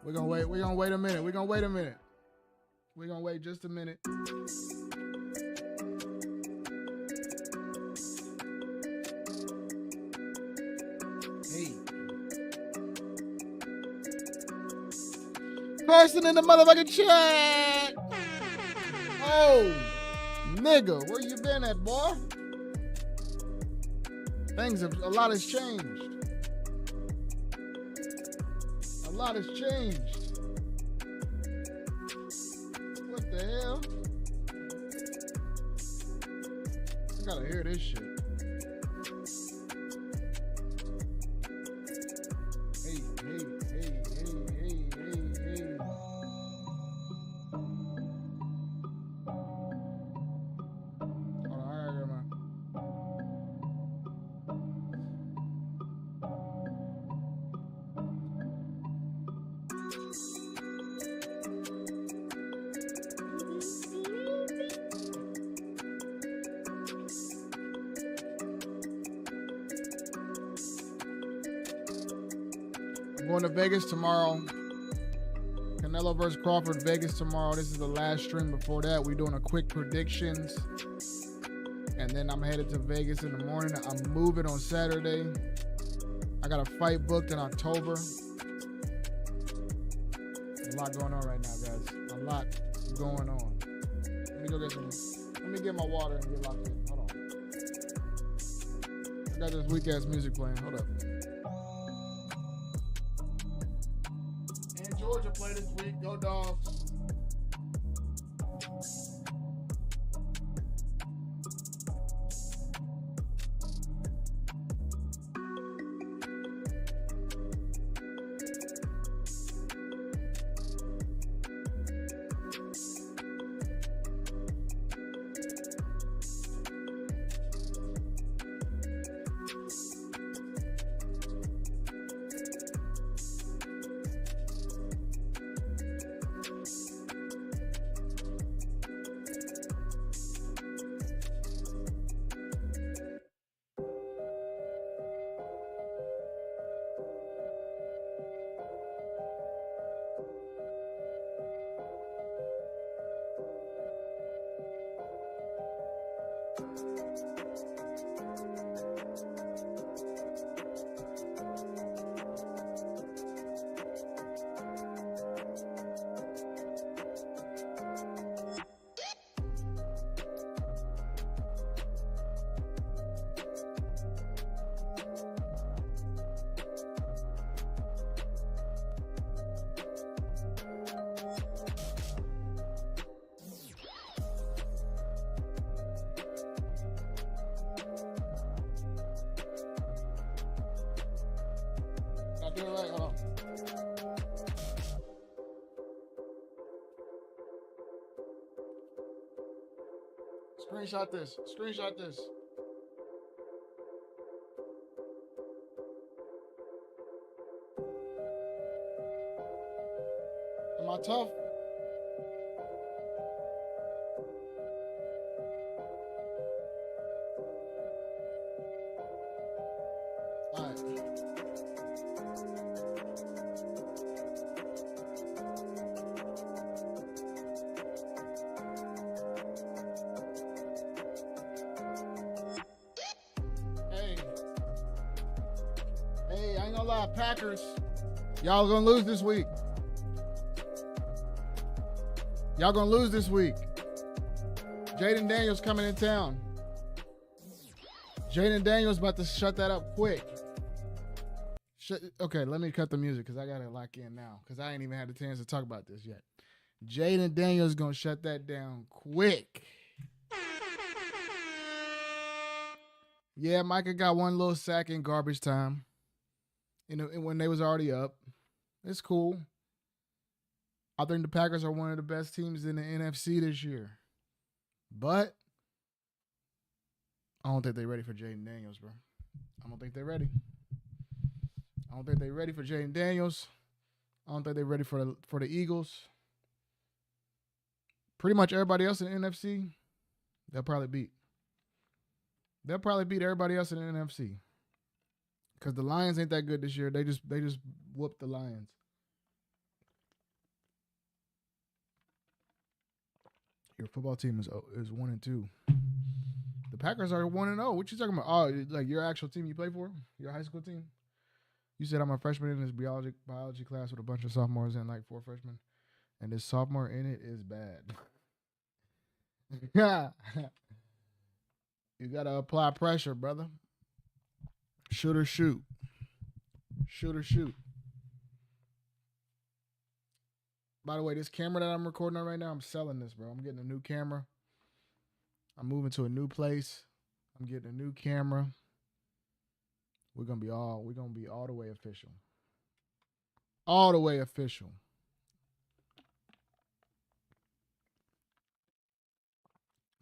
We're gonna wait. We're gonna wait a minute. We're gonna wait a minute. We're gonna wait just a minute. Hey. Person in the motherfucking chat. Oh, nigga, where you been at, boy? A lot has changed. A lot has changed. What the hell? I gotta hear this shit. Hey. Hold on, I gotta get my... I'm going to Vegas tomorrow. Canelo versus Crawford, Vegas tomorrow. This is the last stream. Before that, we're doing a quick predictions. And then I'm headed to Vegas in the morning. I'm moving on Saturday. I got a fight booked in October. There's a lot going on right now, guys. A lot going on. Let me go get some. Let me get my water and get locked in. Hold on. I got this weak ass music playing. Hold up. And Georgia play this week. Go Dogs. I do it right. Hold on. Screenshot this. Screenshot this. Am I tough? All right. Hey, I ain't gonna lie, Packers, y'all gonna lose this week. Y'all gonna lose this week. Jaden Daniels coming in town. Jaden Daniels about to shut that up quick. Okay, let me cut the music because I gotta lock in now because I ain't even had the chance to talk about this yet. Jaden Daniels gonna shut that down quick. Yeah, Micah got one little sack in garbage time. You know, when they was already up. It's cool. I think the Packers are one of the best teams in the NFC this year. But I don't think they're ready for Jaden Daniels, bro. I don't think they're ready. I don't think they're ready for Jaden Daniels. I don't think they're ready for the Eagles. Pretty much everybody else in the NFC, they'll probably beat. They'll probably beat everybody else in the NFC. Because the Lions ain't that good this year. They just whooped the Lions. Your football team is 1-2. The Packers are 1-0. What you talking about? Oh, like your actual team you play for? Your high school team? You said I'm a freshman in this biology class with a bunch of sophomores and like 4 freshmen. And this sophomore in it is bad. Yeah. You got to apply pressure, brother. Shoot or shoot. Shoot or shoot. By the way, this camera that I'm recording on right now, I'm selling this, bro. I'm getting a new camera. I'm moving to a new place. I'm getting a new camera. We're gonna be all the way official. All the way official.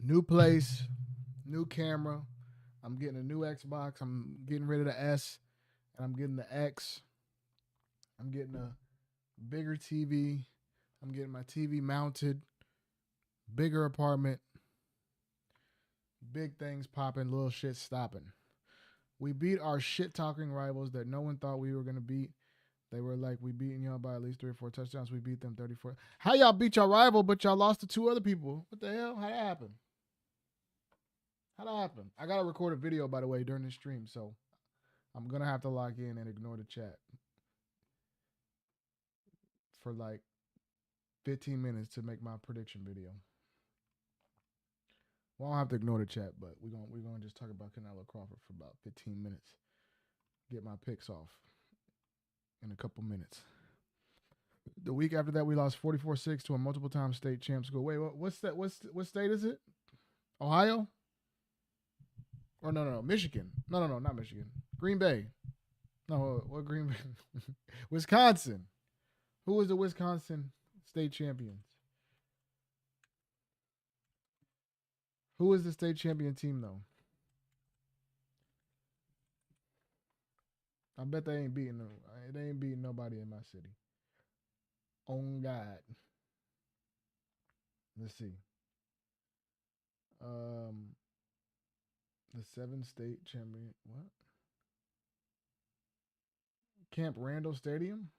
New place, new camera. I'm getting a new Xbox. I'm getting rid of the S, and I'm getting the X. I'm getting a bigger TV. I'm getting my TV mounted. Bigger apartment. Big things popping, little shit stopping. We beat our shit-talking rivals that no one thought we were going to beat. They were like, we beating y'all by at least 3 or 4 touchdowns. We beat them 34. How y'all beat your rival, but y'all lost to 2 other people? What the hell? How'd that happen? How'd that happen? I got to record a video, by the way, during this stream, so I'm going to have to log in and ignore the chat for like 15 minutes to make my prediction video. Well, I don't have to ignore the chat, but we're gonna just talk about Canelo Crawford for about 15 minutes. Get my picks off in a couple minutes. The week after that, we lost 44-6 to a multiple-time state champ school. Wait, what's that? What state is it? Ohio? Or no, Michigan. No, not Michigan. Green Bay. No, what Green Bay? Wisconsin. Who was the Wisconsin state champions? Who is the state champion team, though? I bet they ain't beating them. They ain't beating nobody in my city. On God. Let's see. The 7-state champion. What? Camp Randall Stadium?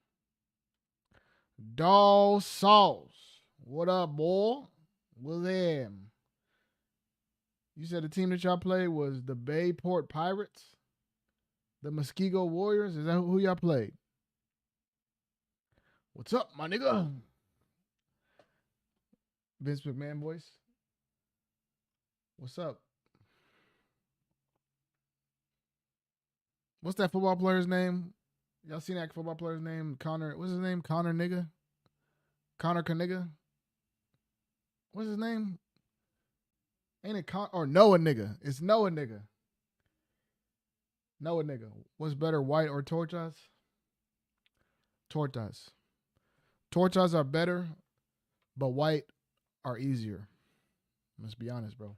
Dog Sauce. What up, boy? What's them? You said the team that y'all played was the Bayport Pirates, the Muskego Warriors. Is that who y'all played? What's up, my nigga? Vince McMahon voice. What's up? What's that football player's name? Y'all seen that football player's name? Connor. What's his name? Connor nigga. Connor Kaniga. What's his name? Ain't it or Noah nigga? It's Noah nigga. Noah nigga. What's better, white or tortas? Tortas. Tortas are better, but white are easier. Let's be honest, bro.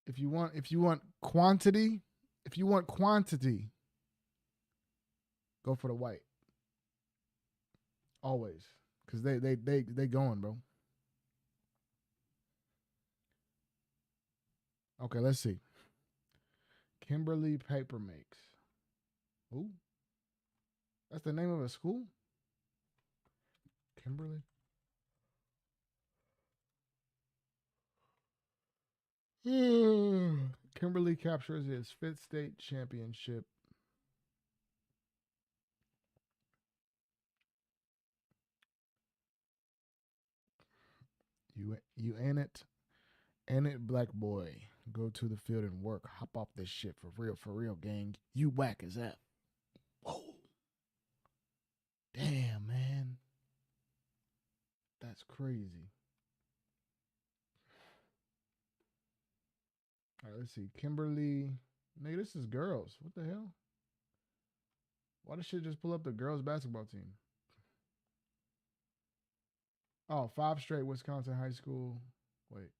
If you want quantity, go for the white. Always. Cause they going, bro. Okay, let's see. Kimberly Paper Makes. Ooh. That's the name of a school? Kimberly? Kimberly captures its fifth state championship. You ain't it, black boy. Go to the field and work. Hop off this shit for real, gang. You whack as F. Whoa. Damn, man. That's crazy. All right, let's see. Kimberly. Nigga, this is girls. What the hell? Why does shit just pull up the girls basketball team? Oh, 5 straight Wisconsin high school. Wait.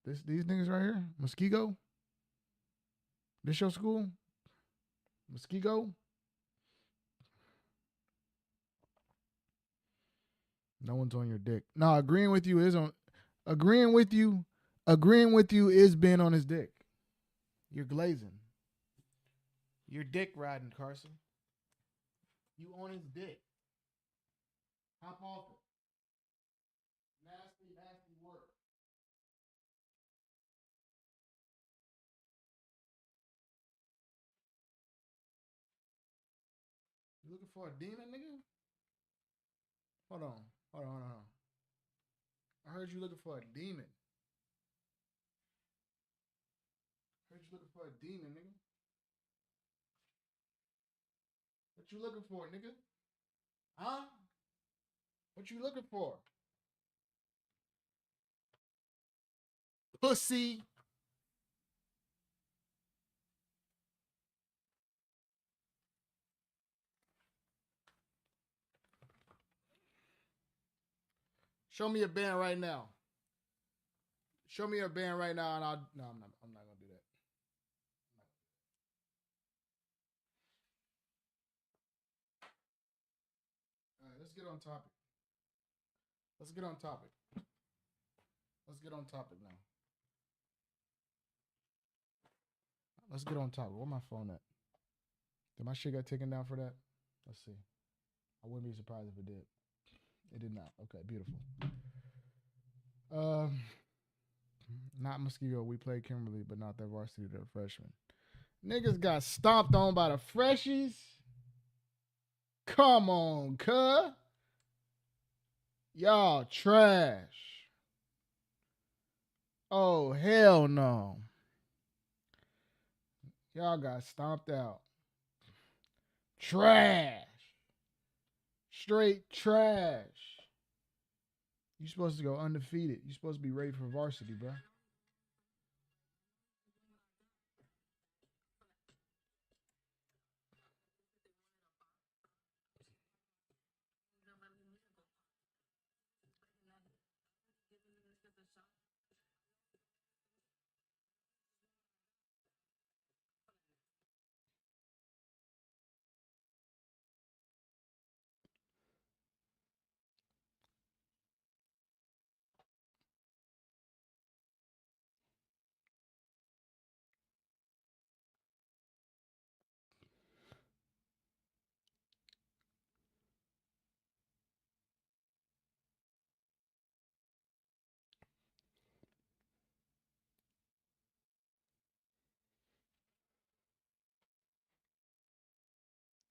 These niggas right here? Muskego? This your school? Muskego? No one's on your dick. No, agreeing with you is being on his dick. You're glazing. You're dick riding, Carson. You on his dick. Hop off it. Nasty work. You looking for a demon, nigga? Hold on. I heard you looking for a demon. Heard you looking for a demon, nigga. What you looking for, nigga? Huh? What you looking for? Pussy. Show me a band right now. Show me a band right now, and I'm not gonna do that. All right, let's get on topic. Let's get on topic now. Let's get on topic. Where my phone at? Did my shit get taken down for that? Let's see. I wouldn't be surprised if it did. It did not. Okay, beautiful. Not Muskego. We played Kimberly, but not their varsity. They're freshmen. Niggas got stomped on by the freshies. Come on, cuh. Y'all trash. Oh, hell no. Y'all got stomped out. Trash. Straight trash. You supposed to go undefeated. You supposed to be ready for varsity, bro.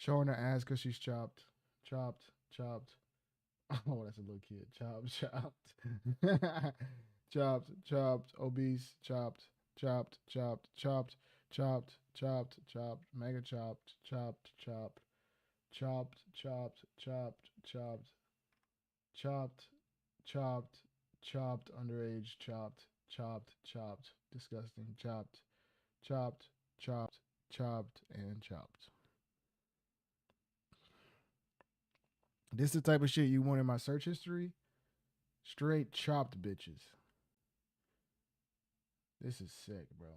Showing her ass because she's chopped. Chopped. Chopped. Oh, that's a little kid. Chopped. Chopped. Chopped. Chopped. Obese. Chopped. Chopped. Chopped. Chopped. Chopped. Chopped. Chopped. Mega chopped. Chopped. Chopped. Chopped. Chopped. Chopped. Chopped. Chopped. Chopped. Chopped. Underage. Chopped. Chopped. Chopped. Disgusting. Chopped. Chopped. Chopped. Chopped. And chopped. This is the type of shit you want in my search history. Straight chopped bitches. This is sick, bro.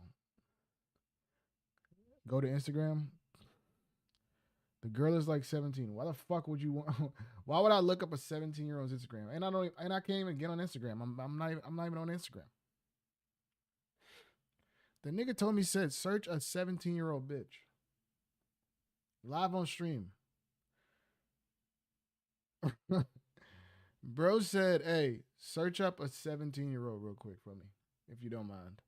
Go to Instagram. The girl is like 17. Why the fuck would you want? Why would I look up a 17-year-old's Instagram? And I can't even get on Instagram. I'm not even on Instagram. The nigga told me said search a 17-year-old bitch. Live on stream. Bro said, "Hey, search up a 17-year-old real quick for me, if you don't mind."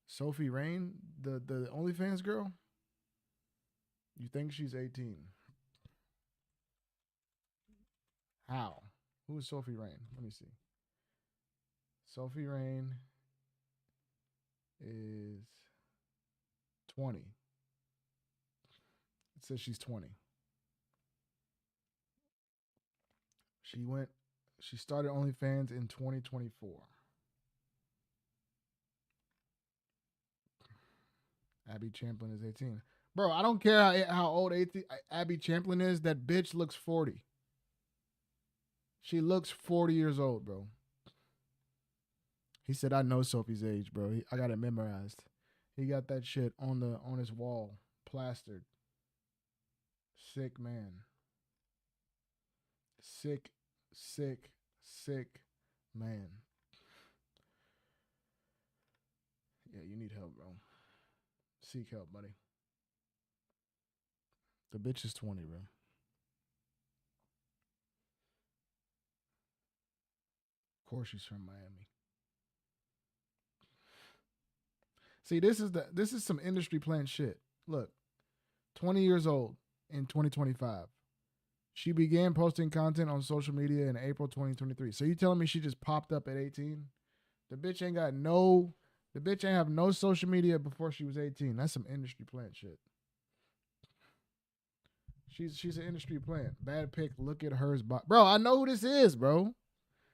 Sophie Rain, the OnlyFans girl. You think she's 18? How? Who is Sophie Rain? Let me see. Sophie Rain is 20. It says she's 20. She started OnlyFans in 2024. Abby Champlin is 18. Bro, I don't care how old Abby Champlin is. That bitch looks 40. She looks 40 years old, bro. He said, "I know Sophie's age, bro. I got it memorized." He got that shit on his wall, plastered. Sick man. Sick, sick, sick man. Yeah, you need help, bro. Seek help, buddy. The bitch is 20, bro. Of course she's from Miami. See, this is some industry plan shit. Look, 20 years old in 2025. She began posting content on social media in April 2023. So you telling me she just popped up at 18? The bitch ain't have no social media before she was 18. That's some industry plant shit. She's an industry plant. Bad pick. Look at hers. Bro, I know who this is, bro.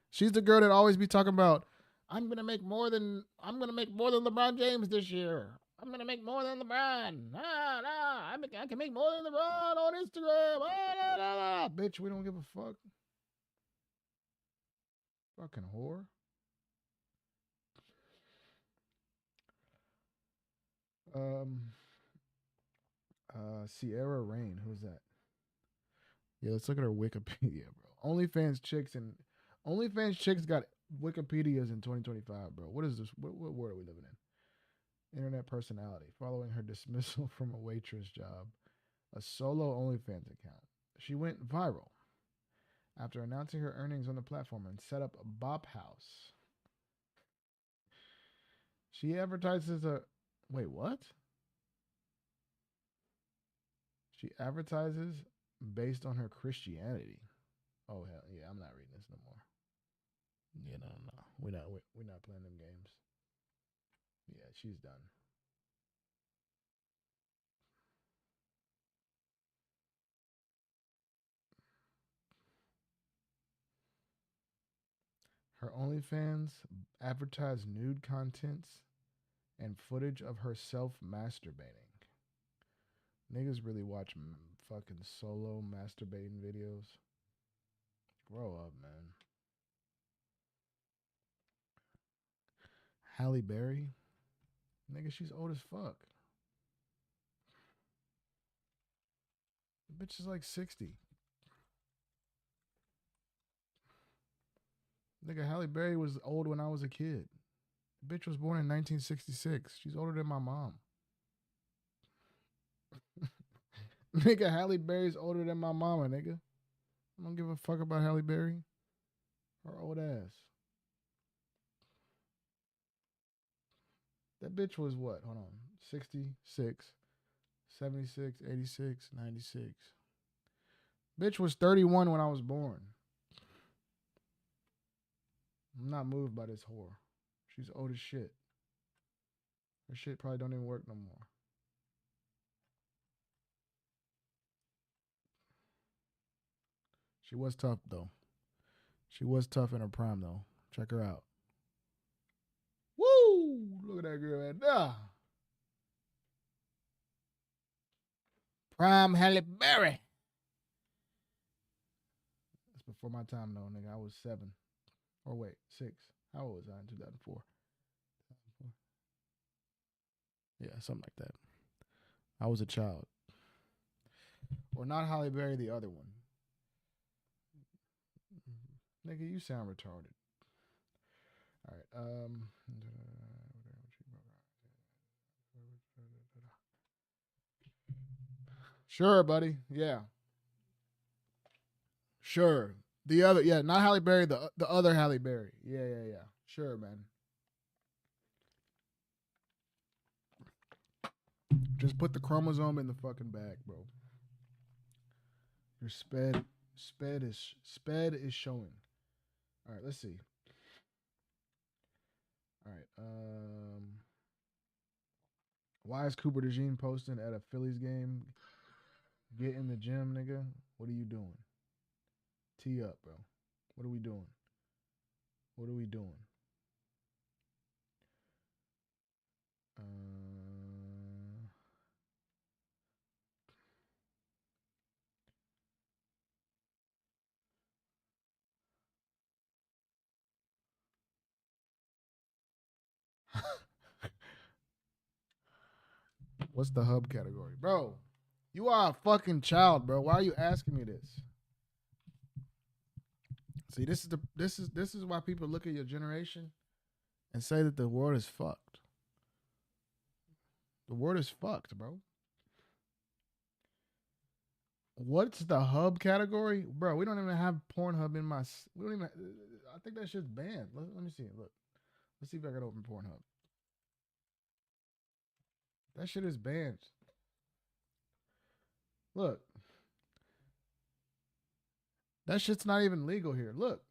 She's the girl that always be talking about, I'm gonna make more than LeBron James this year. I'm gonna make more than LeBron. I can make more than LeBron on Instagram. Bitch, we don't give a fuck. Fucking whore. Sierra Rain. Who's that? Yeah, let's look at her Wikipedia, bro. OnlyFans chicks got Wikipedias in 2025, bro. What is this? What world are we living in? Internet personality. Following her dismissal from a waitress job, a solo OnlyFans account. She went viral after announcing her earnings on the platform and set up a Bop House. She advertises a. Wait, what? She advertises based on her Christianity. Oh hell yeah, I'm not reading this no more. Yeah, no. We're not playing them games. Yeah, she's done. Her OnlyFans advertise nude contents and footage of herself masturbating. Niggas really watch fucking solo masturbating videos. Grow up, man. Halle Berry. Nigga, she's old as fuck. The bitch is like 60. Nigga, Halle Berry was old when I was a kid. The bitch was born in 1966. She's older than my mom. Nigga, Halle Berry's older than my mama, nigga. I don't give a fuck about Halle Berry. Her old ass. That bitch was what? Hold on. 66, 76, 86, 96. Bitch was 31 when I was born. I'm not moved by this whore. She's old as shit. Her shit probably don't even work no more. She was tough, though. She was tough in her prime, though. Check her out. Woo! Look at that girl right there. Prime Halle Berry. That's before my time, though, nigga. I was 7. Or wait, 6. How old was I in 2004? Yeah, something like that. I was a child. Or not Halle Berry, the other one. Nigga, you sound retarded. All right. Sure, buddy. Yeah. Sure. The other, yeah, not Halle Berry, the other Halle Berry. Yeah. Sure, man. Just put the chromosome in the fucking bag, bro. Your sped is showing. All right, let's see. All right. Why is Cooper DeJean posting at a Phillies game? Get in the gym, nigga. What are you doing? Tee up, bro. What are we doing? What are we doing? What's the hub category? Bro, you are a fucking child, bro. Why are you asking me this? See, this is why people look at your generation and say that the world is fucked. The world is fucked, bro. What's the hub category? Bro, we don't even have Pornhub in my... We don't even... I think that shit's banned. Let me see it. Look. Let's see if I can open Pornhub. That shit is banned. Look. That shit's not even legal here. Look.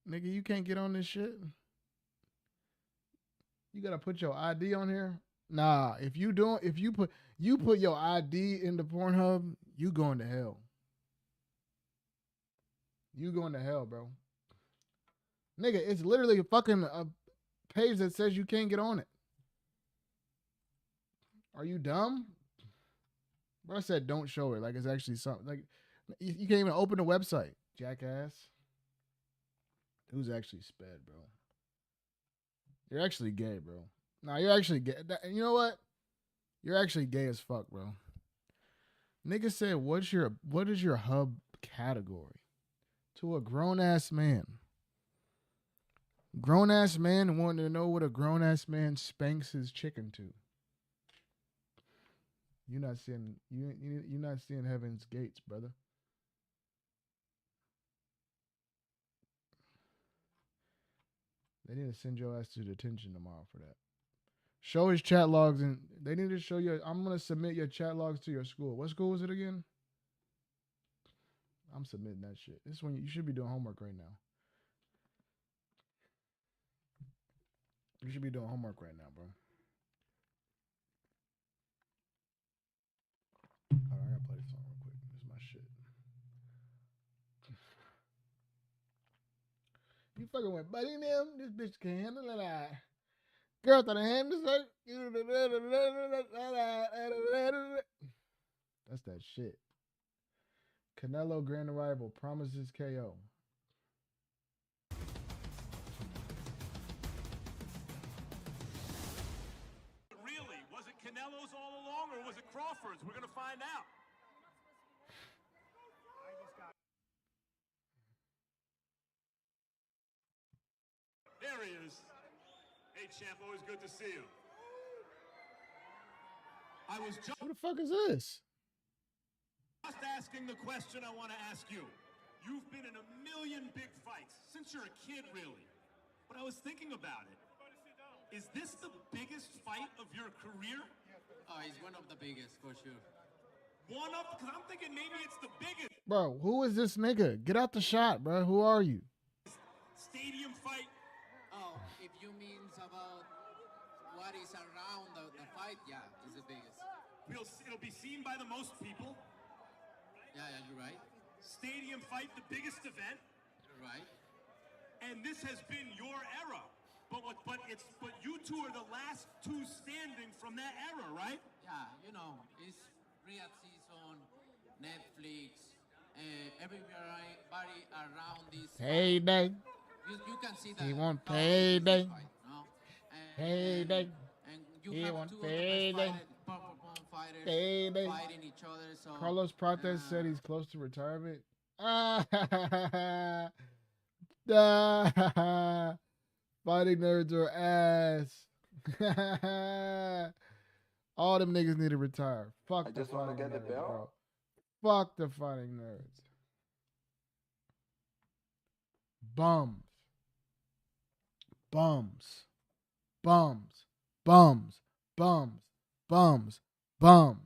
Nigga, you can't get on this shit. You gotta put your ID on here. Nah, if you put your ID into Pornhub, you going to hell. You going to hell, bro. Nigga, it's literally a fucking page that says you can't get on it. Are you dumb? Bro, I said don't show it. Like it's actually something. Like you can't even open the website, jackass. Who's actually sped, bro? You're actually gay, bro. Nah, you're actually gay. You know what? You're actually gay as fuck, bro. Nigga said, what is your hub category? To a grown-ass man. Grown-ass man wanting to know what a grown-ass man spanks his chicken to. You're not seeing heaven's gates, brother. They need to send your ass to detention tomorrow for that. Show his chat logs, and they need to show you. I'm going to submit your chat logs to your school. What school was it again? I'm submitting that shit. This is when you should be doing homework right now. You should be doing homework right now, bro. Hold on, I gotta play this song real quick. This is my shit. You fucking with Buddy them? This bitch can't handle it. Girl thought I handle it. That's that shit. Canelo grand arrival promises KO. Really? Was it Canelo's all along or was it Crawford's? We're going to find out. There he is. Hey, champ, always good to see you. I was just Who the fuck is this? asking the question I want to ask you. You've been in a million big fights since you're a kid, really. But I was thinking about it. Is this the biggest fight of your career? Oh, he's one of the biggest, for sure. one of, because I'm thinking maybe it's the biggest Bro, who is this nigga? Get out the shot, bro. Who are you? stadium fight. Oh, if you mean about what is around the fight, yeah, it's the biggest. It'll be seen by the most people. Yeah, you're right. Stadium fight, the biggest event. You're right. And this has been your era. But you two are the last two standing from that era, right? Yeah, you know, it's Riyadh season, Netflix, everybody around this. Payday. You can see that. He want how payday. it is this fight, no? Payday. And you He have want two of the payday. best fighters Payday. fighting each other. So Carlos Prates said he's close to retirement. Fighting nerds are ass. All them niggas need to retire. Fuck I the just want to fighting get the nerds, bell. bro. Fuck the fighting nerds. Bums. Bums. Bums. Bums. Bums. Bums. Bums.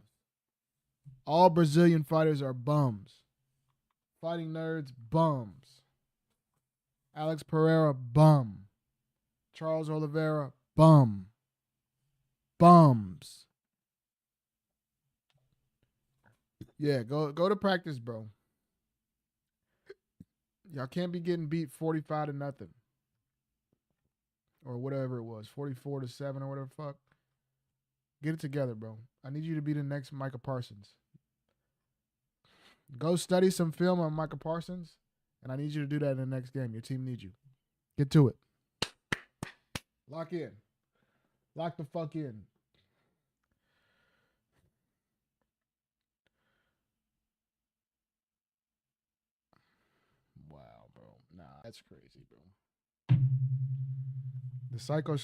All Brazilian fighters are bums. Fighting nerds, bums. Alex Pereira, bum. Charles Oliveira, bum. Bums. Yeah, go to practice, bro. Y'all can't be getting beat 45-0. Or whatever it was, 44-7 or whatever the fuck. Get it together, bro. I need you to be the next Micah Parsons. Go study some film on Micah Parsons, and I need you to do that in the next game. Your team needs you. Get to it. Lock in. Lock the fuck in. Wow, bro. Nah, that's crazy, bro. The Psycho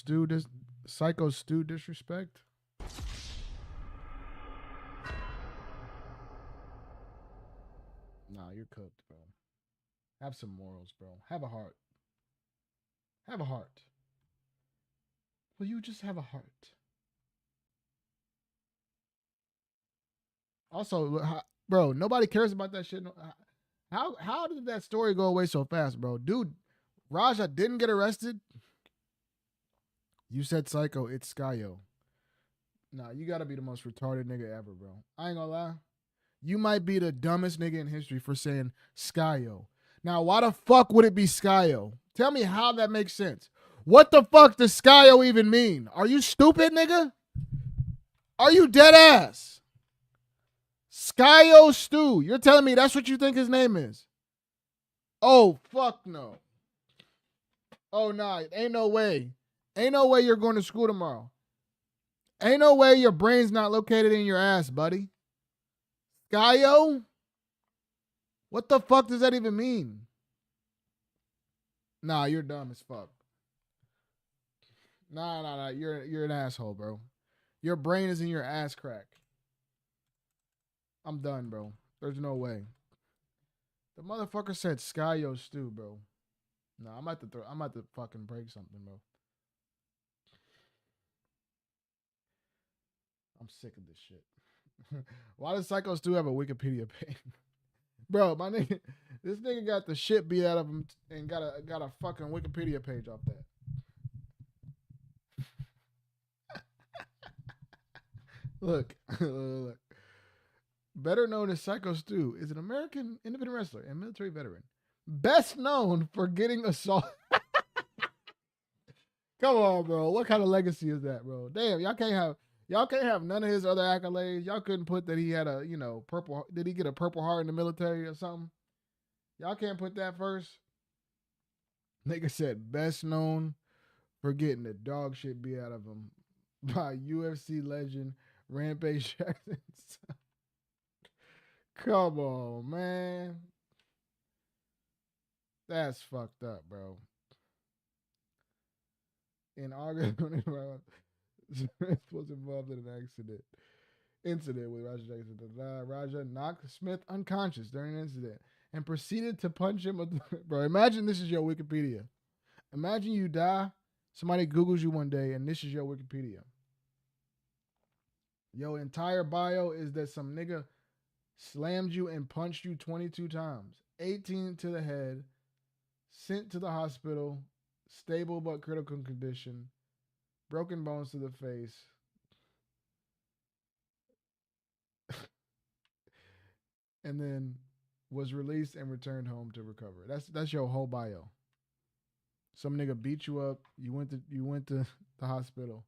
Stu disrespect? Nah, you're cooked, bro. Have some morals, bro. Have a heart. Have a heart. Will you just have a heart? Also, bro, nobody cares about that shit. How did that story go away so fast, bro? Dude, Raja didn't get arrested. You said psycho, it's Skyo. Nah, you gotta be the most retarded nigga ever, bro. I ain't gonna lie. You might be the dumbest nigga in history for saying Skyo. Now, why the fuck would it be Skyo? Tell me how that makes sense. What the fuck does Skyo even mean? Are you stupid, nigga? Are you dead ass? Skyo Stu. You're telling me that's what you think his name is? Oh, fuck no. Oh, nah. Ain't no way. Ain't no way you're going to school tomorrow. Ain't no way your brain's not located in your ass, buddy. Skyo? What the fuck does that even mean? Nah, you're dumb as fuck. Nah. You're an asshole, bro. Your brain is in your ass crack. I'm done, bro. There's no way. The motherfucker said Skyo Stu, bro. Nah, I'm about to fucking break something, bro. I'm sick of this shit. Why does Psycho Stu have a Wikipedia page? Bro, my nigga, this nigga got the shit beat out of him and got a fucking Wikipedia page off that. Look. Better known as Psycho Stu is an American independent wrestler and military veteran. Best known for getting assaulted. Come on, bro. What kind of legacy is that, bro? Damn, y'all can't have none of his other accolades. Y'all couldn't put that he had a, purple. Did he get a Purple Heart in the military or something? Y'all can't put that first. Nigga said best known for getting the dog shit beat out of him by UFC legend Rampage Jackson. Come on, man. That's fucked up, bro. In August, Smith was involved in an incident with Raja Jackson. Raja knocked Smith unconscious during an incident and proceeded to punch him. Bro, imagine this is your Wikipedia. Imagine you die, somebody Googles you one day, and this is your Wikipedia. Your entire bio is that some nigga slammed you and punched you 22 times, 18 to the head, sent to the hospital, stable but critical condition, broken bones to the face, and then was released and returned home to recover. That's your whole bio. Some nigga beat you up. You went to the hospital,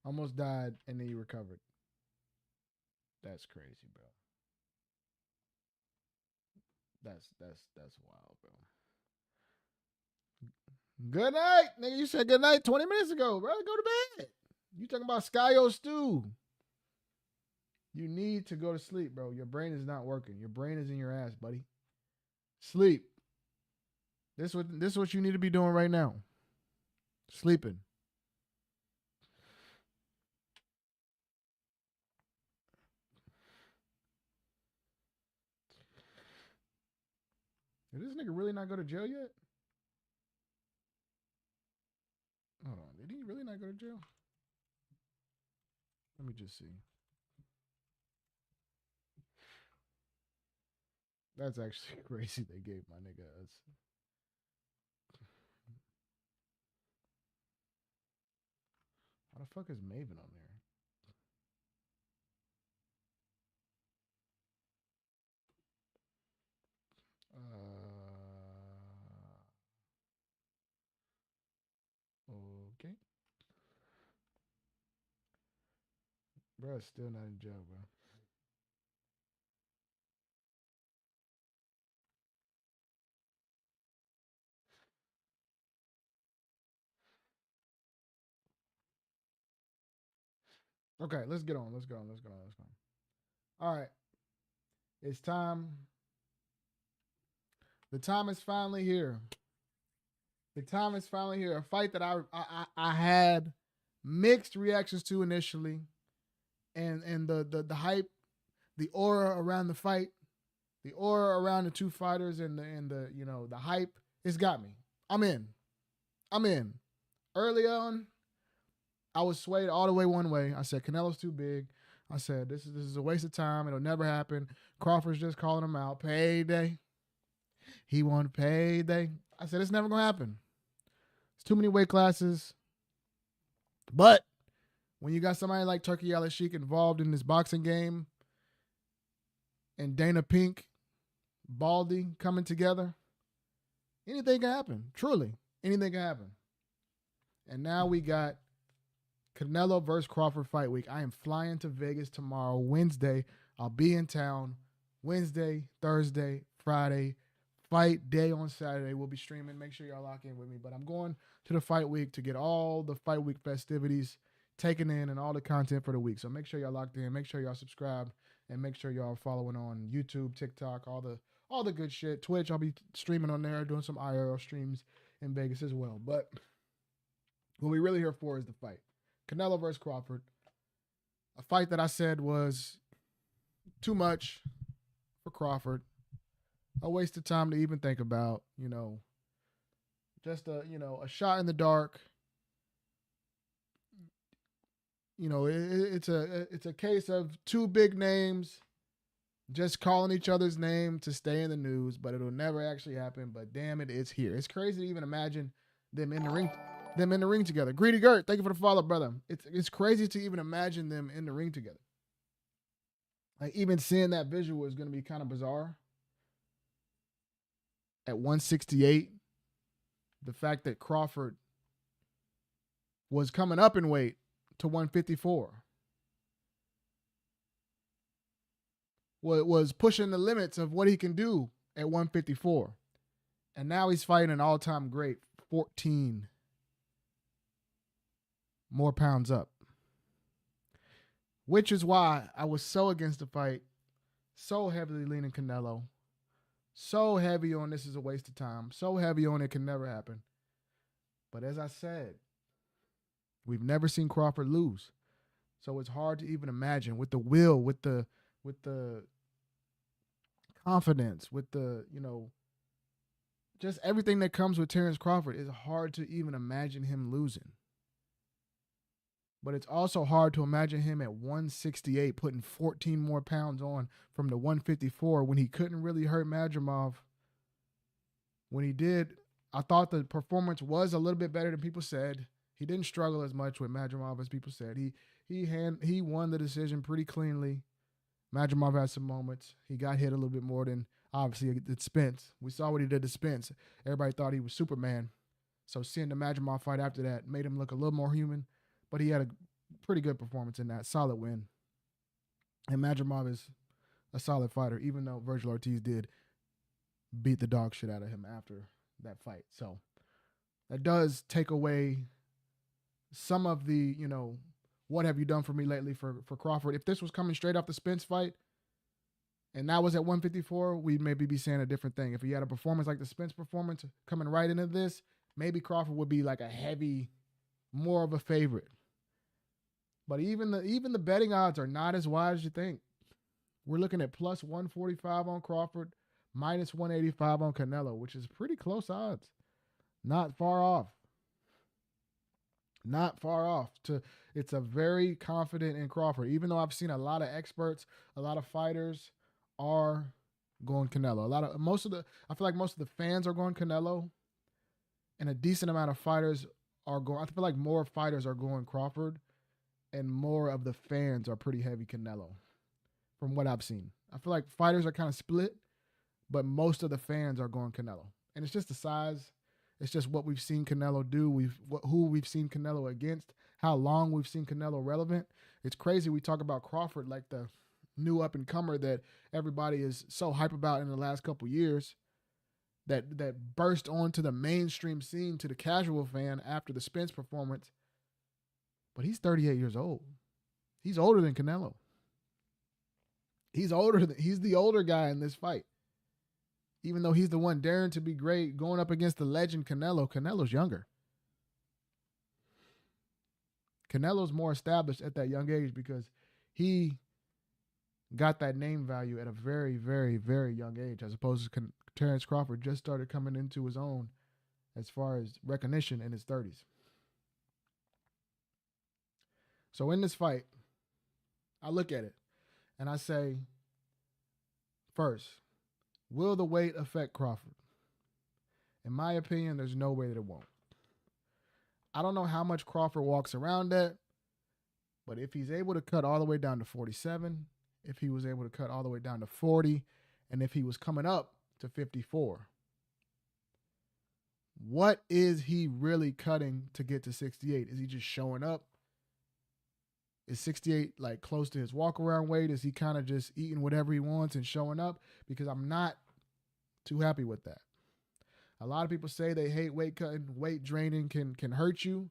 almost died, and then you recovered. That's crazy, bro. That's wild, bro. Good night, nigga. You said good night 20 minutes ago, bro. Go to bed. You talking about Skyo Stew? You need to go to sleep, bro. Your brain is not working. Your brain is in your ass, buddy. Sleep. This is what you need to be doing right now. Sleeping. Did this nigga really not go to jail yet? Hold on. Did he really not go to jail? Let me just see. That's actually crazy they gave my nigga us. How the fuck is Maven on there? Okay. Bro, it's still not in jail, bro. Okay, let's get on. Let's go. All right. It's time. The time is finally here. The time is finally here. A fight that I had mixed reactions to initially. And the hype, the aura around the fight, the aura around the two fighters and the hype, it's got me. I'm in. Early on, I was swayed all the way one way. I said Canelo's too big. I said this is a waste of time. It'll never happen. Crawford's just calling him out. Payday. He wanted payday. I said it's never gonna happen. It's too many weight classes. But when you got somebody like Turkey Al-Sheikh involved in this boxing game and Dana Pink, Baldy coming together, anything can happen. Truly, anything can happen. And now we got Canelo versus Crawford fight week. I am flying to Vegas tomorrow, Wednesday. I'll be in town Wednesday, Thursday, Friday. Fight day on Saturday. We'll be streaming. Make sure y'all lock in with me. But I'm going to the fight week to get all the fight week festivities taken in and all the content for the week. So make sure y'all locked in. Make sure y'all subscribed. And make sure y'all following on YouTube, TikTok, all the good shit. Twitch, I'll be streaming on there, doing some IRL streams in Vegas as well. But what we're really here for is the fight. Canelo versus Crawford. A fight that I said was too much for Crawford. A waste of time to even think about, just a shot in the dark. It's a case of two big names just calling each other's name to stay in the news, but it'll never actually happen. But damn it, it's here. It's crazy to even imagine them in the ring together. Greedy Gert, thank you for the follow, brother. It's crazy to even imagine them in the ring together. Like even seeing that visual is going to be kind of bizarre. At 168, the fact that Crawford was coming up in weight to 154 was pushing the limits of what he can do at 154. And now he's fighting an all-time great, 14 more pounds up. Which is why I was so against the fight, so heavily leaning Canelo, so heavy on this is a waste of time, so heavy on it can never happen. But as I said, we've never seen Crawford lose. So it's hard to even imagine with the will, with the confidence, with the, just everything that comes with Terrence Crawford. It's hard to even imagine him losing. But it's also hard to imagine him at 168 putting 14 more pounds on from the 154 when he couldn't really hurt Madrimov. When he did, I thought the performance was a little bit better than people said. He didn't struggle as much with Madrimov as people said. He won the decision pretty cleanly. Madrimov had some moments. He got hit a little bit more than obviously did Spence. We saw what he did to Spence. Everybody thought he was Superman. So seeing the Madrimov fight after that made him look a little more human. But he had a pretty good performance in that. Solid win. And Madrimov is a solid fighter, even though Virgil Ortiz did beat the dog shit out of him after that fight. So that does take away some of the, what have you done for me lately for Crawford. If this was coming straight off the Spence fight and that was at 154, we'd maybe be saying a different thing. If he had a performance like the Spence performance coming right into this, maybe Crawford would be like a heavy, more of a favorite. But even the betting odds are not as wide as you think. We're looking at plus 145 on Crawford, minus 185 on Canelo, which is pretty close odds. Not far off. Not far off. It's a very confident in Crawford. Even though I've seen a lot of experts, a lot of fighters are going Canelo. I feel like most of the fans are going Canelo, and a decent amount of fighters are going. I feel like more fighters are going Crawford, and more of the fans are pretty heavy Canelo, from what I've seen. I feel like fighters are kind of split, but most of the fans are going Canelo. And it's just the size. It's just what we've seen Canelo do. Who we've seen Canelo against, how long we've seen Canelo relevant. It's crazy we talk about Crawford like the new up-and-comer that everybody is so hype about in the last couple years, that burst onto the mainstream scene to the casual fan after the Spence performance. But he's 38 years old. He's older than Canelo. He's the older guy in this fight. Even though he's the one daring to be great, going up against the legend Canelo, Canelo's younger. Canelo's more established at that young age because he got that name value at a very, very, very young age, as opposed to Terrence Crawford just started coming into his own as far as recognition in his 30s. So in this fight, I look at it and I say, first, will the weight affect Crawford? In my opinion, there's no way that it won't. I don't know how much Crawford walks around at, but if he's able to cut all the way down to 47, if he was able to cut all the way down to 40, and if he was coming up to 54, what is he really cutting to get to 68? Is he just showing up? Is 68 like close to his walk-around weight? Is he kind of just eating whatever he wants and showing up? Because I'm not too happy with that. A lot of people say they hate weight cutting. Weight draining can hurt you.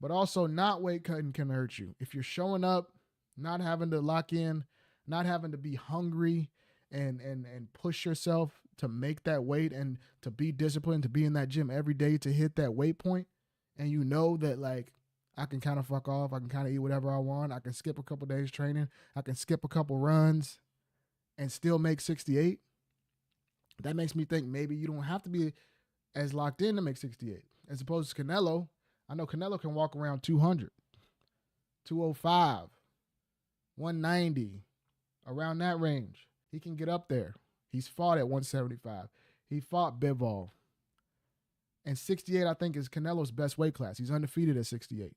But also not weight cutting can hurt you. If you're showing up, not having to lock in, not having to be hungry and push yourself to make that weight and to be disciplined, to be in that gym every day to hit that weight point, and you know that like, I can kind of fuck off. I can kind of eat whatever I want. I can skip a couple days training. I can skip a couple runs and still make 68. That makes me think maybe you don't have to be as locked in to make 68. As opposed to Canelo, I know Canelo can walk around 200, 205, 190, around that range. He can get up there. He's fought at 175. He fought Bivol. And 68, I think, is Canelo's best weight class. He's undefeated at 68.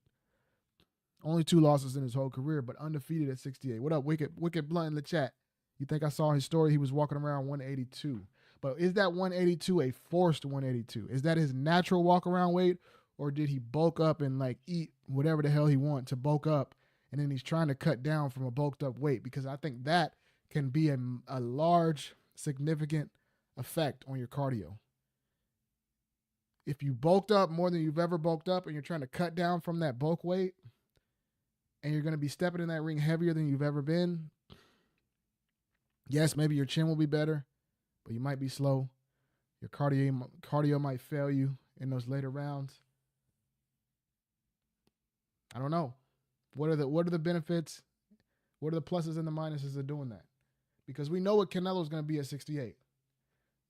Only 2 losses in his whole career, but undefeated at 68. What up, Wicked Blunt in the chat? You think I saw his story? He was walking around 182. But is that 182 a forced 182? Is that his natural walk-around weight? Or did he bulk up and like eat whatever the hell he wants to bulk up, and then he's trying to cut down from a bulked up weight? Because I think that can be a large, significant effect on your cardio. If you bulked up more than you've ever bulked up and you're trying to cut down from that bulk weight and you're going to be stepping in that ring heavier than you've ever been, yes, maybe your chin will be better, but you might be slow. Your cardio might fail you in those later rounds. I don't know. What are the benefits? What are the pluses and the minuses of doing that? Because we know what Canelo's going to be at 68.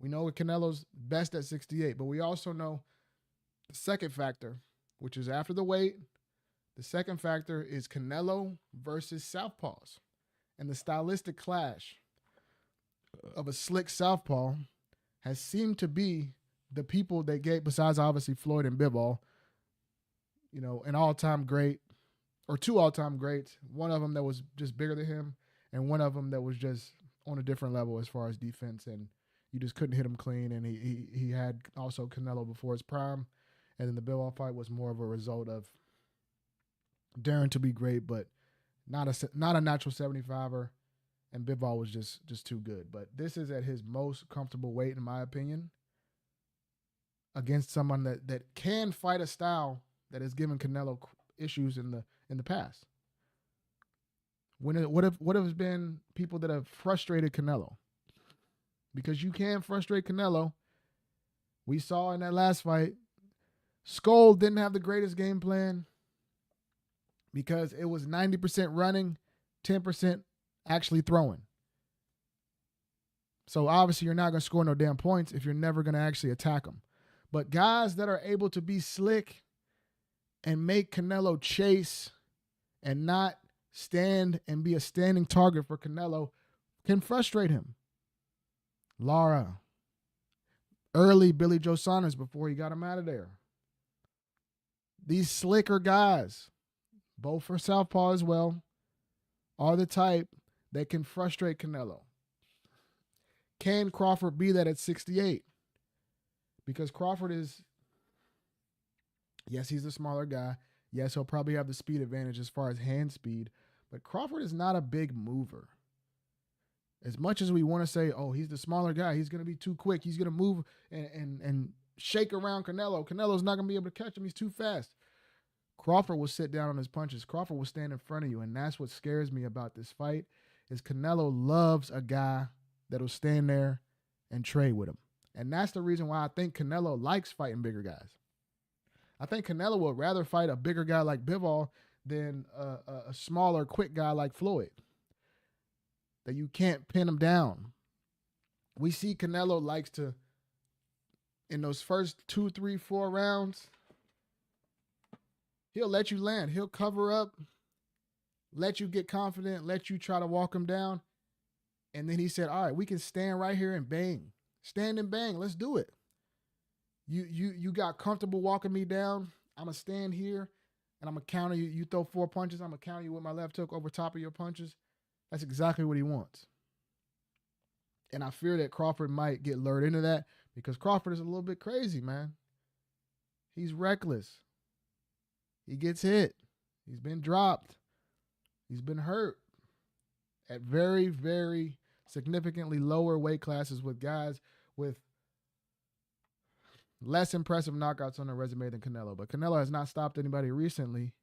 We know what Canelo's best at 68, but we also know the second factor, which is after the weight, The second factor is Canelo versus Southpaws and the stylistic clash of a slick Southpaw has seemed to be the people that gave, besides obviously Floyd and Bivol, an all-time great, or two all-time greats, one of them that was just bigger than him, and one of them that was just on a different level as far as defense, and you just couldn't hit him clean, and he had also Canelo before his prime, and then the Bivol fight was more of a result of daring to be great, but not a natural 75er, and Bivol was just too good. But this is at his most comfortable weight, in my opinion, against someone that can fight a style that has given Canelo issues in the past. What have been people that have frustrated Canelo? Because you can frustrate Canelo. We saw in that last fight, Skull didn't have the greatest game plan because it was 90% running, 10% actually throwing. So obviously you're not going to score no damn points if you're never going to actually attack them. But guys that are able to be slick and make Canelo chase and not stand and be a standing target for Canelo can frustrate him. Lara. Early Billy Joe Saunders before he got him out of there. These slicker guys, both for Southpaw as well, are the type that can frustrate Canelo. Can Crawford be that at 68? Because Crawford is, yes, he's a smaller guy. Yes, he'll probably have the speed advantage as far as hand speed, but Crawford is not a big mover. As much as we want to say, oh, he's the smaller guy, he's going to be too quick, he's going to move and shake around Canelo. Canelo's not going to be able to catch him, he's too fast. Crawford will sit down on his punches. Crawford will stand in front of you, and that's what scares me about this fight is Canelo loves a guy that will stand there and trade with him. And that's the reason why I think Canelo likes fighting bigger guys. I think Canelo would rather fight a bigger guy like Bivol than a smaller, quick guy like Floyd. That you can't pin him down. We see Canelo likes to, in those first 2, 3, 4 rounds, he'll let you land. He'll cover up, let you get confident, let you try to walk him down. And then he said, all right, we can stand right here and bang. Stand and bang. Let's do it. You got comfortable walking me down. I'm going to stand here, and I'm going to counter you. You throw 4 punches, I'm going to counter you with my left hook over top of your punches. That's exactly what he wants. And I fear that Crawford might get lured into that because Crawford is a little bit crazy, man. He's reckless. He gets hit. He's been dropped. He's been hurt at very, very significantly lower weight classes with guys with less impressive knockouts on their resume than Canelo. But Canelo has not stopped anybody recently,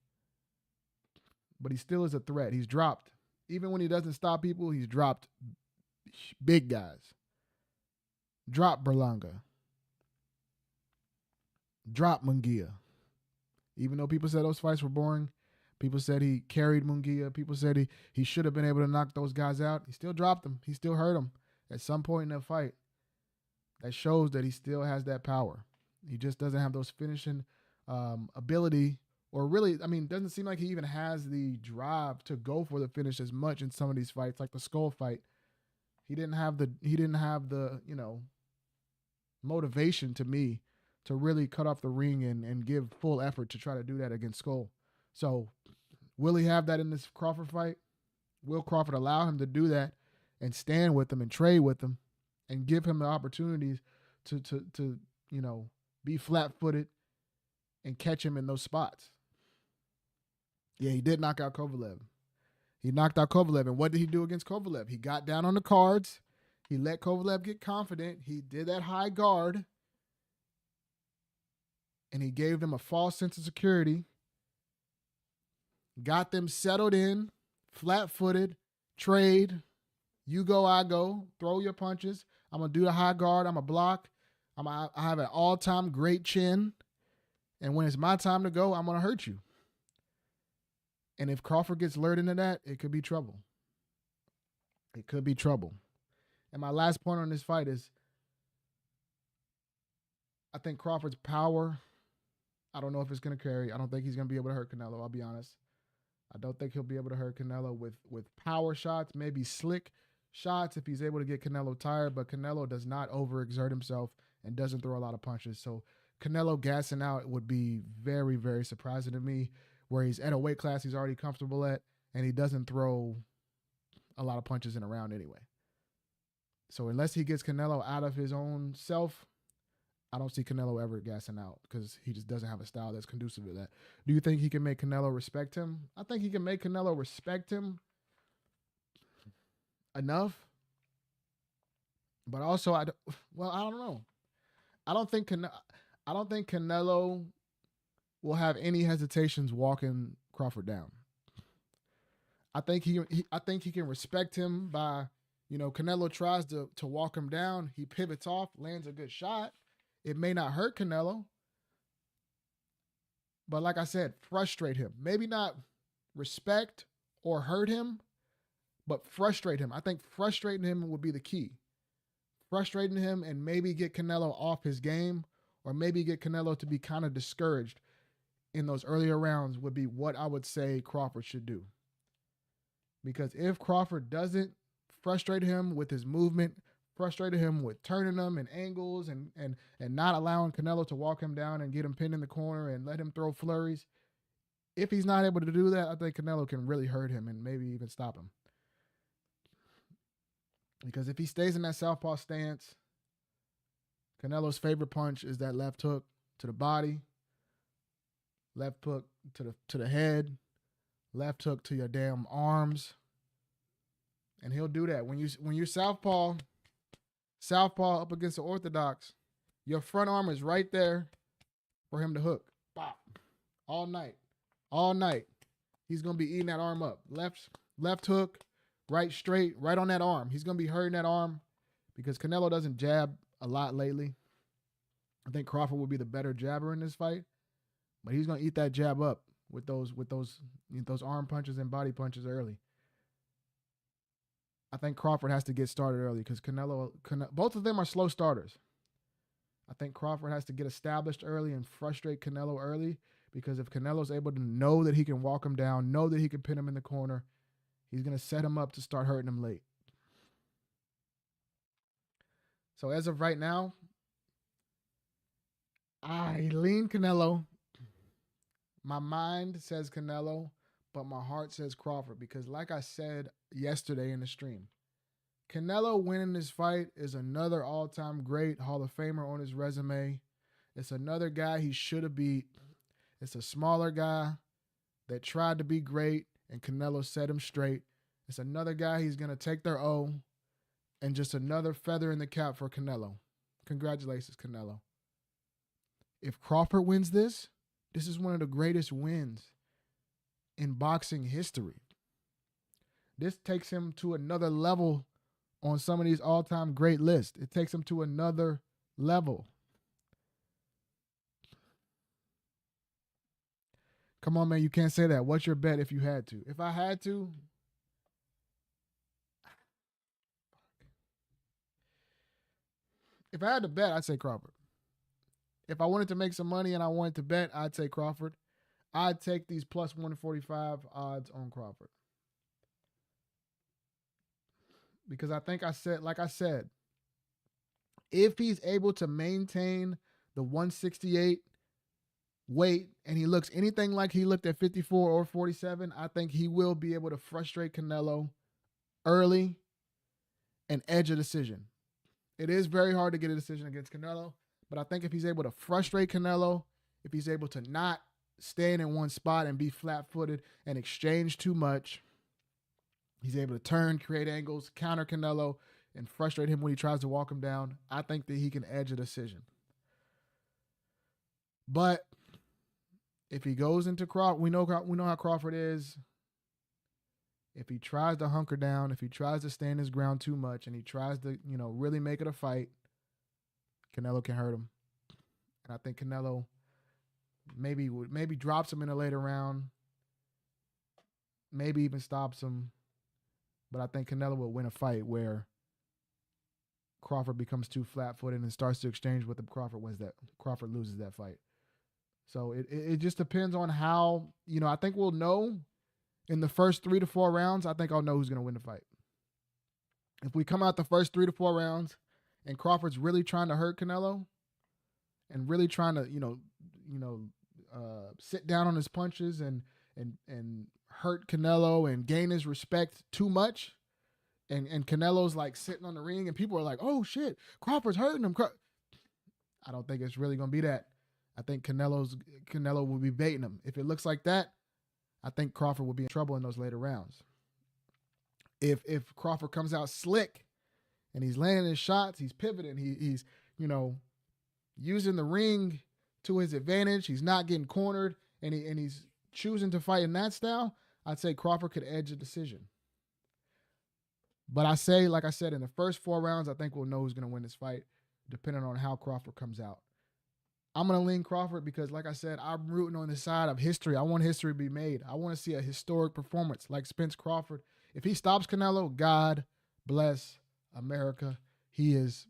but he still is a threat. He's dropped. Even when he doesn't stop people, he's dropped big guys. Drop Berlanga. Drop Munguia. Even though people said those fights were boring, people said he carried Munguia, people said he should have been able to knock those guys out, he still dropped them. He still hurt them at some point in that fight. That shows that he still has that power. He just doesn't have those finishing ability, or really, I mean, doesn't seem like he even has the drive to go for the finish as much in some of these fights, like the Skull fight. He didn't have the motivation to me to really cut off the ring and give full effort to try to do that against Skull. So will he have that in this Crawford fight? Will Crawford allow him to do that and stand with him and trade with him and give him the opportunities to be flat-footed and catch him in those spots? Yeah, he did knock out Kovalev. He knocked out Kovalev, and what did he do against Kovalev? He got down on the cards. He let Kovalev get confident. He did that high guard, and he gave them a false sense of security, got them settled in, flat-footed, trade, you go, I go, throw your punches. I'm going to do the high guard. I'm going to block. I have an all-time great chin, and when it's my time to go, I'm going to hurt you. And if Crawford gets lured into that, it could be trouble. It could be trouble. And my last point on this fight is I think Crawford's power I don't know if it's going to carry. I don't think he's going to be able to hurt Canelo. I'll be honest. I don't think he'll be able to hurt Canelo with power shots, maybe slick shots if he's able to get Canelo tired. But Canelo does not overexert himself and doesn't throw a lot of punches. So Canelo gassing out would be very, very surprising to me, where he's at a weight class he's already comfortable at, and he doesn't throw a lot of punches in a round anyway. So unless he gets Canelo out of his own self, I don't see Canelo ever gassing out because he just doesn't have a style that's conducive to that. Do you think he can make Canelo respect him? I think he can make Canelo respect him enough. But also, I don't know. I don't think Canelo will have any hesitations walking Crawford down. I think he can respect him by, Canelo tries to walk him down. He pivots off, lands a good shot. It may not hurt Canelo, but like I said, frustrate him. Maybe not respect or hurt him, but frustrate him. I think frustrating him would be the key. Frustrating him and maybe get Canelo off his game, or maybe get Canelo to be kind of discouraged in those earlier rounds would be what I would say Crawford should do. Because if Crawford doesn't frustrate him with his movement, frustrated him with turning them and angles and not allowing Canelo to walk him down and get him pinned in the corner and let him throw flurries. If he's not able to do that, I think Canelo can really hurt him and maybe even stop him. Because if he stays in that southpaw stance, Canelo's favorite punch is that left hook to the body, left hook to the head, left hook to your damn arms. And he'll do that. When you're southpaw up against the orthodox, your front arm is right there for him to hook. Bop. All night. He's going to be eating that arm up. Left hook, right straight, right on that arm. He's going to be hurting that arm because Canelo doesn't jab a lot lately. I think Crawford will be the better jabber in this fight, but he's going to eat that jab up with those arm punches and body punches early. I think Crawford has to get started early because Canelo, both of them are slow starters. I think Crawford has to get established early and frustrate Canelo early, because if Canelo's able to know that he can walk him down, know that he can pin him in the corner, he's going to set him up to start hurting him late. So as of right now, I lean Canelo. My mind says Canelo, but my heart says Crawford, because like I said yesterday in the stream, Canelo winning this fight is another all-time great Hall of Famer on his resume. It's another guy he should have beat. It's a smaller guy that tried to be great, and Canelo set him straight. It's another guy he's going to take their O, and just another feather in the cap for Canelo. Congratulations, Canelo. If Crawford wins this is one of the greatest wins in boxing history. This takes him to another level on some of these all-time great lists. It takes him to another level. Come on, man, you can't say that. What's your bet if you had to? If I had to, bet, I'd say Crawford. If I wanted to make some money and I wanted to bet, I'd say Crawford. I'd take these plus 145 odds on Crawford. Because like I said, if he's able to maintain the 168 weight and he looks anything like he looked at 54 or 47, I think he will be able to frustrate Canelo early and edge a decision. It is very hard to get a decision against Canelo, but I think if he's able to frustrate Canelo, if he's able to not stand in one spot and be flat-footed and exchange too much, he's able to turn, create angles, counter Canelo, and frustrate him when he tries to walk him down, I think that he can edge a decision. But if he goes into Crawford, we know how Crawford is. If he tries to hunker down, if he tries to stand his ground too much, and he tries to, really make it a fight, Canelo can hurt him. And I think Canelo maybe drops him in a later round, maybe even stops him. But I think Canelo will win a fight where Crawford becomes too flat-footed and starts to exchange with him. Crawford loses that fight. So it just depends on how, I think we'll know in the first 3 to 4 rounds. I think I'll know who's going to win the fight. If we come out the first 3 to 4 rounds and Crawford's really trying to hurt Canelo and really trying to, sit down on his punches and hurt Canelo and gain his respect too much, and Canelo's like sitting on the ring and people are like, oh shit, Crawford's hurting him. I don't think it's really going to be that. I think Canelo will be baiting him. If it looks like that, I think Crawford will be in trouble in those later rounds. If Crawford comes out slick and he's landing his shots, he's pivoting, he's using the ring to his advantage, he's not getting cornered, and he's choosing to fight in that style, I'd say Crawford could edge a decision. But I say, like I said, in the first 4 rounds, I think we'll know who's going to win this fight, depending on how Crawford comes out. I'm going to lean Crawford because, like I said, I'm rooting on the side of history. I want history to be made. I want to see a historic performance like Spence Crawford. If he stops Canelo, God bless America. He is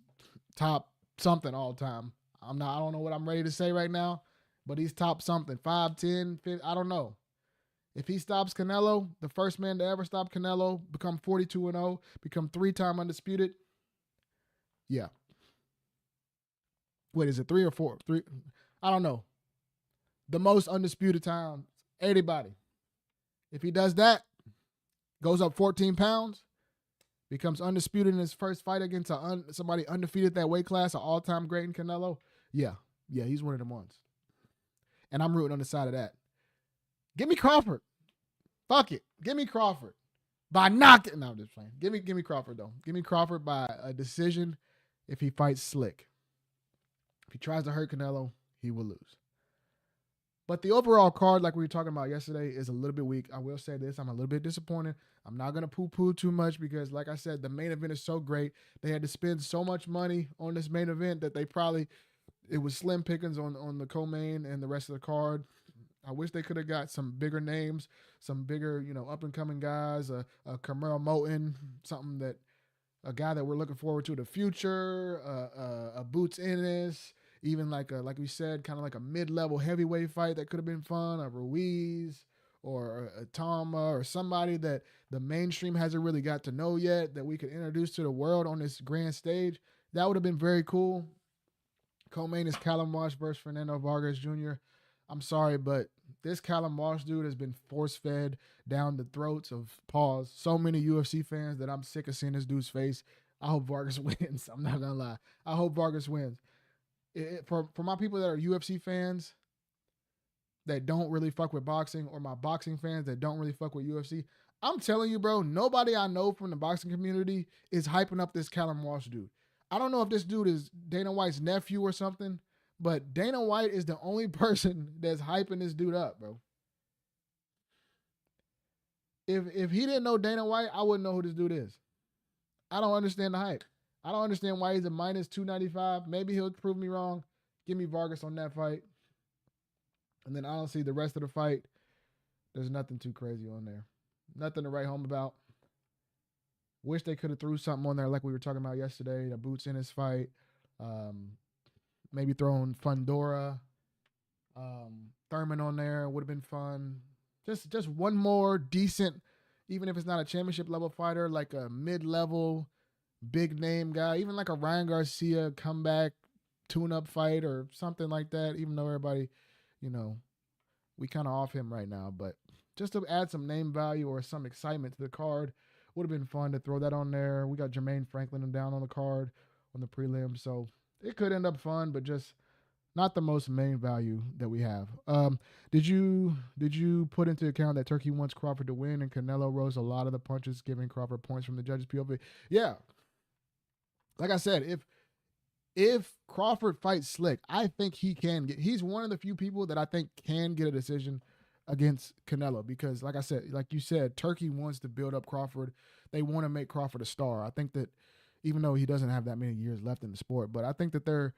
top something all time. I don't know what I'm ready to say right now, but he's top something. 5, 10, 50, I don't know. If he stops Canelo, the first man to ever stop Canelo, become 42-0, become 3-time undisputed. Yeah. Wait, is it 3 or 4? 3? I don't know. The most undisputed time, anybody. If he does that, goes up 14 pounds, becomes undisputed in his first fight against somebody undefeated that weight class, an all-time great in Canelo, yeah, he's one of them ones. And I'm rooting on the side of that. Give me Crawford. Fuck it. Give me Crawford. By knocking. No, I'm just playing. Give me Crawford, though. Give me Crawford by a decision if he fights slick. If he tries to hurt Canelo, he will lose. But the overall card, like we were talking about yesterday, is a little bit weak. I will say this. I'm a little bit disappointed. I'm not going to poo-poo too much because, like I said, the main event is so great. They had to spend so much money on this main event that it was slim pickings on the co-main and the rest of the card. I wish they could have got some bigger names, some bigger, up-and-coming guys, a Camaro Moten, a guy that we're looking forward to in the future, a Boots Ennis, even like we said, kind of like a mid-level heavyweight fight that could have been fun, a Ruiz or a Tama or somebody that the mainstream hasn't really got to know yet that we could introduce to the world on this grand stage. That would have been very cool. Co-main is Callum Walsh versus Fernando Vargas Jr. I'm sorry, but this Callum Walsh dude has been force-fed down the throats of so many UFC fans that I'm sick of seeing this dude's face. I hope Vargas wins. I'm not going to lie. I hope Vargas wins. For my people that are UFC fans that don't really fuck with boxing, or my boxing fans that don't really fuck with UFC, I'm telling you, bro, nobody I know from the boxing community is hyping up this Callum Walsh dude. I don't know if this dude is Dana White's nephew or something, but Dana White is the only person that's hyping this dude up, bro. If he didn't know Dana White, I wouldn't know who this dude is. I don't understand the hype. I don't understand why he's a minus 295. Maybe he'll prove me wrong. Give me Vargas on that fight. And then honestly, the rest of the fight, there's nothing too crazy on there. Nothing to write home about. Wish they could have threw something on there like we were talking about yesterday. The Boots in his fight. Maybe throwing Fundora, Thurman on there would have been fun. Just one more decent, even if it's not a championship level fighter, like a mid-level, big name guy, even like a Ryan Garcia comeback tune-up fight or something like that, even though everybody, we kind of off him right now. But just to add some name value or some excitement to the card, would have been fun to throw that on there. We got Jermaine Franklin down on the card on the prelim, so it could end up fun, but just not the most main value that we have. Did you put into account that Turkey wants Crawford to win and Canelo rose a lot of the punches, giving Crawford points from the judges' POV? Yeah. Like I said, if Crawford fights slick, I think he's one of the few people that I think can get a decision against Canelo because, like I said, like you said, Turkey wants to build up Crawford. They want to make Crawford a star. I think that even though he doesn't have that many years left in the sport, but I think that they're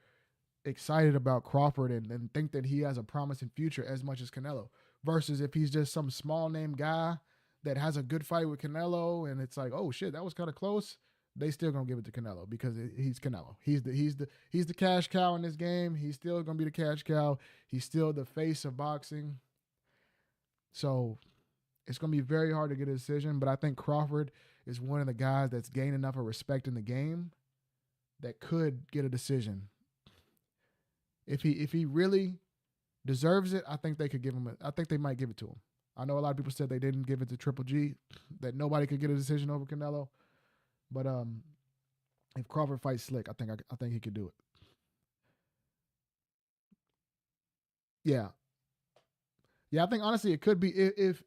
excited about Crawford and think that he has a promising future as much as Canelo versus if he's just some small name guy that has a good fight with Canelo and it's like, oh shit, that was kind of close. they still gonna give it to Canelo because he's Canelo. He's the cash cow in this game. He's still gonna be the cash cow. He's still the face of boxing. So it's gonna be very hard to get a decision. But I think Crawford is one of the guys that's gained enough of respect in the game that could get a decision. If he really deserves it, I think they could give him. I think they might give it to him. I know a lot of people said they didn't give it to Triple G, that nobody could get a decision over Canelo. But if Crawford fights Slick, I think he could do it. Yeah, I think honestly it could be if.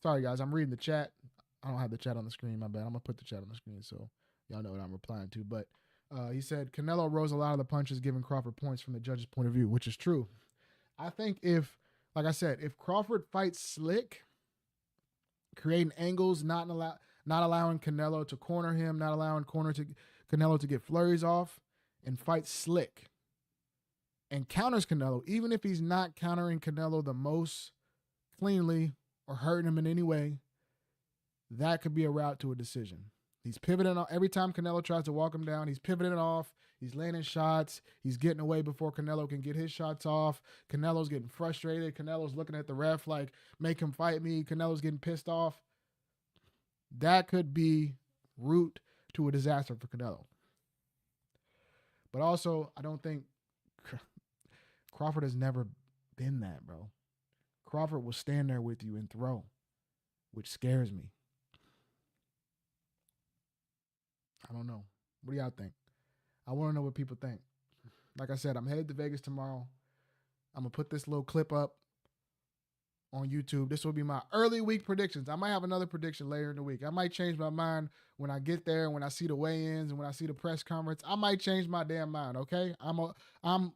Sorry guys, I'm reading the chat. I don't have the chat on the screen. My bad. I'm gonna put the chat on the screen so y'all know what I'm replying to. But he said Canelo rose a lot of the punches, giving Crawford points from the judge's point of view, which is true. I think like I said, if Crawford fights Slick, creating angles, not allowing Canelo to corner him, not allowing Canelo to get flurries off, and fights Slick and counters Canelo, even if he's not countering Canelo the most cleanly or hurting him in any way, that could be a route to a decision. He's pivoting every time Canelo tries to walk him down. He's pivoting off. He's landing shots. He's getting away before Canelo can get his shots off. Canelo's getting frustrated. Canelo's looking at the ref like, make him fight me. Canelo's getting pissed off. That could be route to a disaster for Canelo. But also, I don't think Crawford has never been that, bro. Crawford will stand there with you and throw, which scares me. I don't know. What do y'all think? I want to know what people think. Like I said, I'm headed to Vegas tomorrow. I'm going to put this little clip up on YouTube. This will be my early week predictions. I might have another prediction later in the week. I might change my mind when I get there, when I see the weigh-ins and when I see the press conference. I might change my damn mind, okay? I'm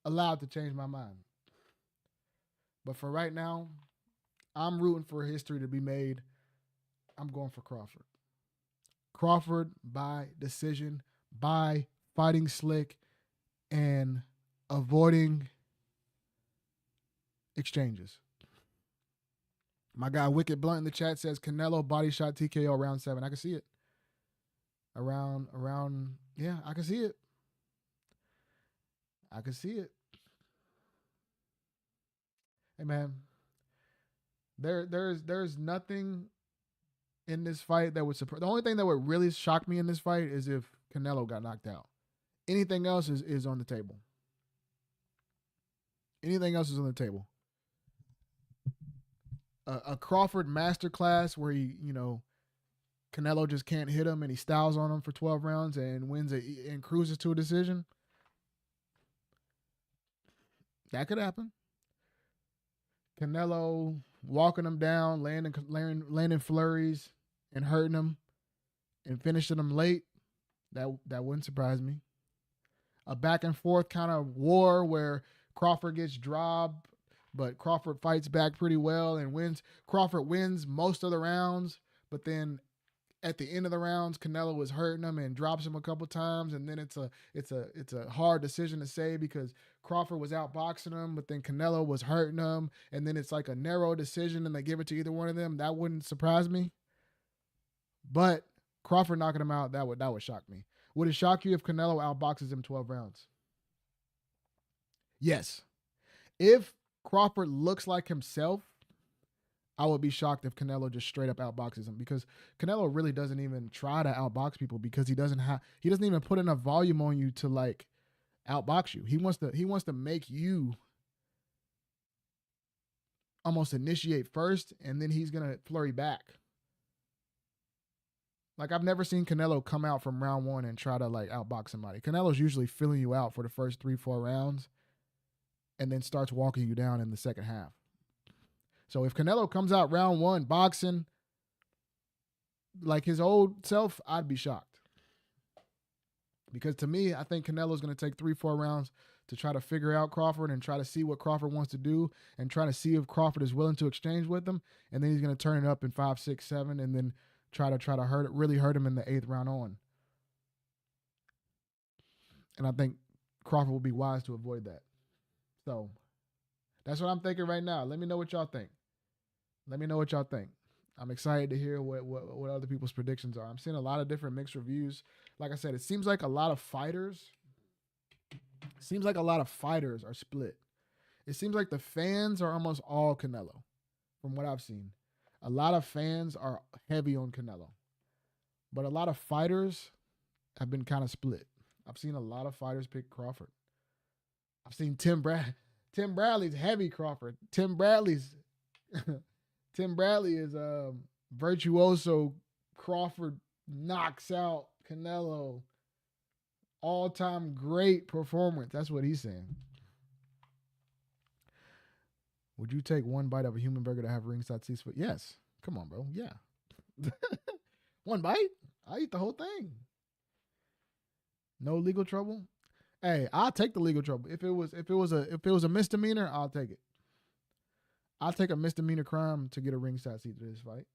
allowed to change my mind. But for right now, I'm rooting for history to be made. I'm going for Crawford. Crawford by decision, by fighting Slick and avoiding exchanges. My guy Wicked Blunt in the chat says Canelo body shot TKO round 7. I can see it. Around, yeah, I can see it. I can see it. Hey man, there's nothing in this fight that would surprise. The only thing that would really shock me in this fight is if Canelo got knocked out. Anything else is on the table. Anything else is on the table. A Crawford masterclass where Canelo just can't hit him and he styles on him for 12 rounds and wins and cruises to a decision. That could happen. Canelo walking him down, landing flurries and hurting him and finishing him late. That wouldn't surprise me. A back and forth kind of war where Crawford gets dropped, but Crawford fights back pretty well and wins. Crawford wins most of the rounds, but then at the end of the rounds, Canelo was hurting him and drops him a couple times, and then it's a hard decision to say because Crawford was outboxing him, but then Canelo was hurting him, and then it's like a narrow decision, and they give it to either one of them. That wouldn't surprise me. But Crawford knocking him out, that would shock me. Would it shock you if Canelo outboxes him 12 rounds? Yes. If Crawford looks like himself, I would be shocked if Canelo just straight up outboxes him because Canelo really doesn't even try to outbox people because he doesn't even put enough volume on you to like outbox you. He wants to make you almost initiate first and then he's going to flurry back. Like I've never seen Canelo come out from round 1 and try to like outbox somebody. Canelo's usually filling you out for the first 3-4 rounds and then starts walking you down in the second half. So if Canelo comes out round 1 boxing like his old self, I'd be shocked. Because to me, I think Canelo's going to take 3-4 rounds to try to figure out Crawford and try to see what Crawford wants to do and try to see if Crawford is willing to exchange with him. And then he's going to turn it up in 5, 6, 7 and then try to really hurt him in the 8th round on. And I think Crawford will be wise to avoid that. So that's what I'm thinking right now. Let me know what y'all think. I'm excited to hear what other people's predictions are. I'm seeing a lot of different mixed reviews. Like I said, it seems like a lot of fighters are split. It seems like the fans are almost all Canelo, from what I've seen. A lot of fans are heavy on Canelo, but a lot of fighters have been kind of split. I've seen a lot of fighters pick Crawford. I've seen Tim Bradley's heavy Crawford. Tim Bradley is virtuoso. Crawford knocks out Canelo. All-time great performance. That's what he's saying. Would you take one bite of a human burger to have ringside seats for? Yes. Come on, bro. Yeah. One bite? I'll eat the whole thing. No legal trouble? Hey, I'll take the legal trouble. If it was a misdemeanor, I'll take it. I'll take a misdemeanor crime to get a ringside seat to this fight.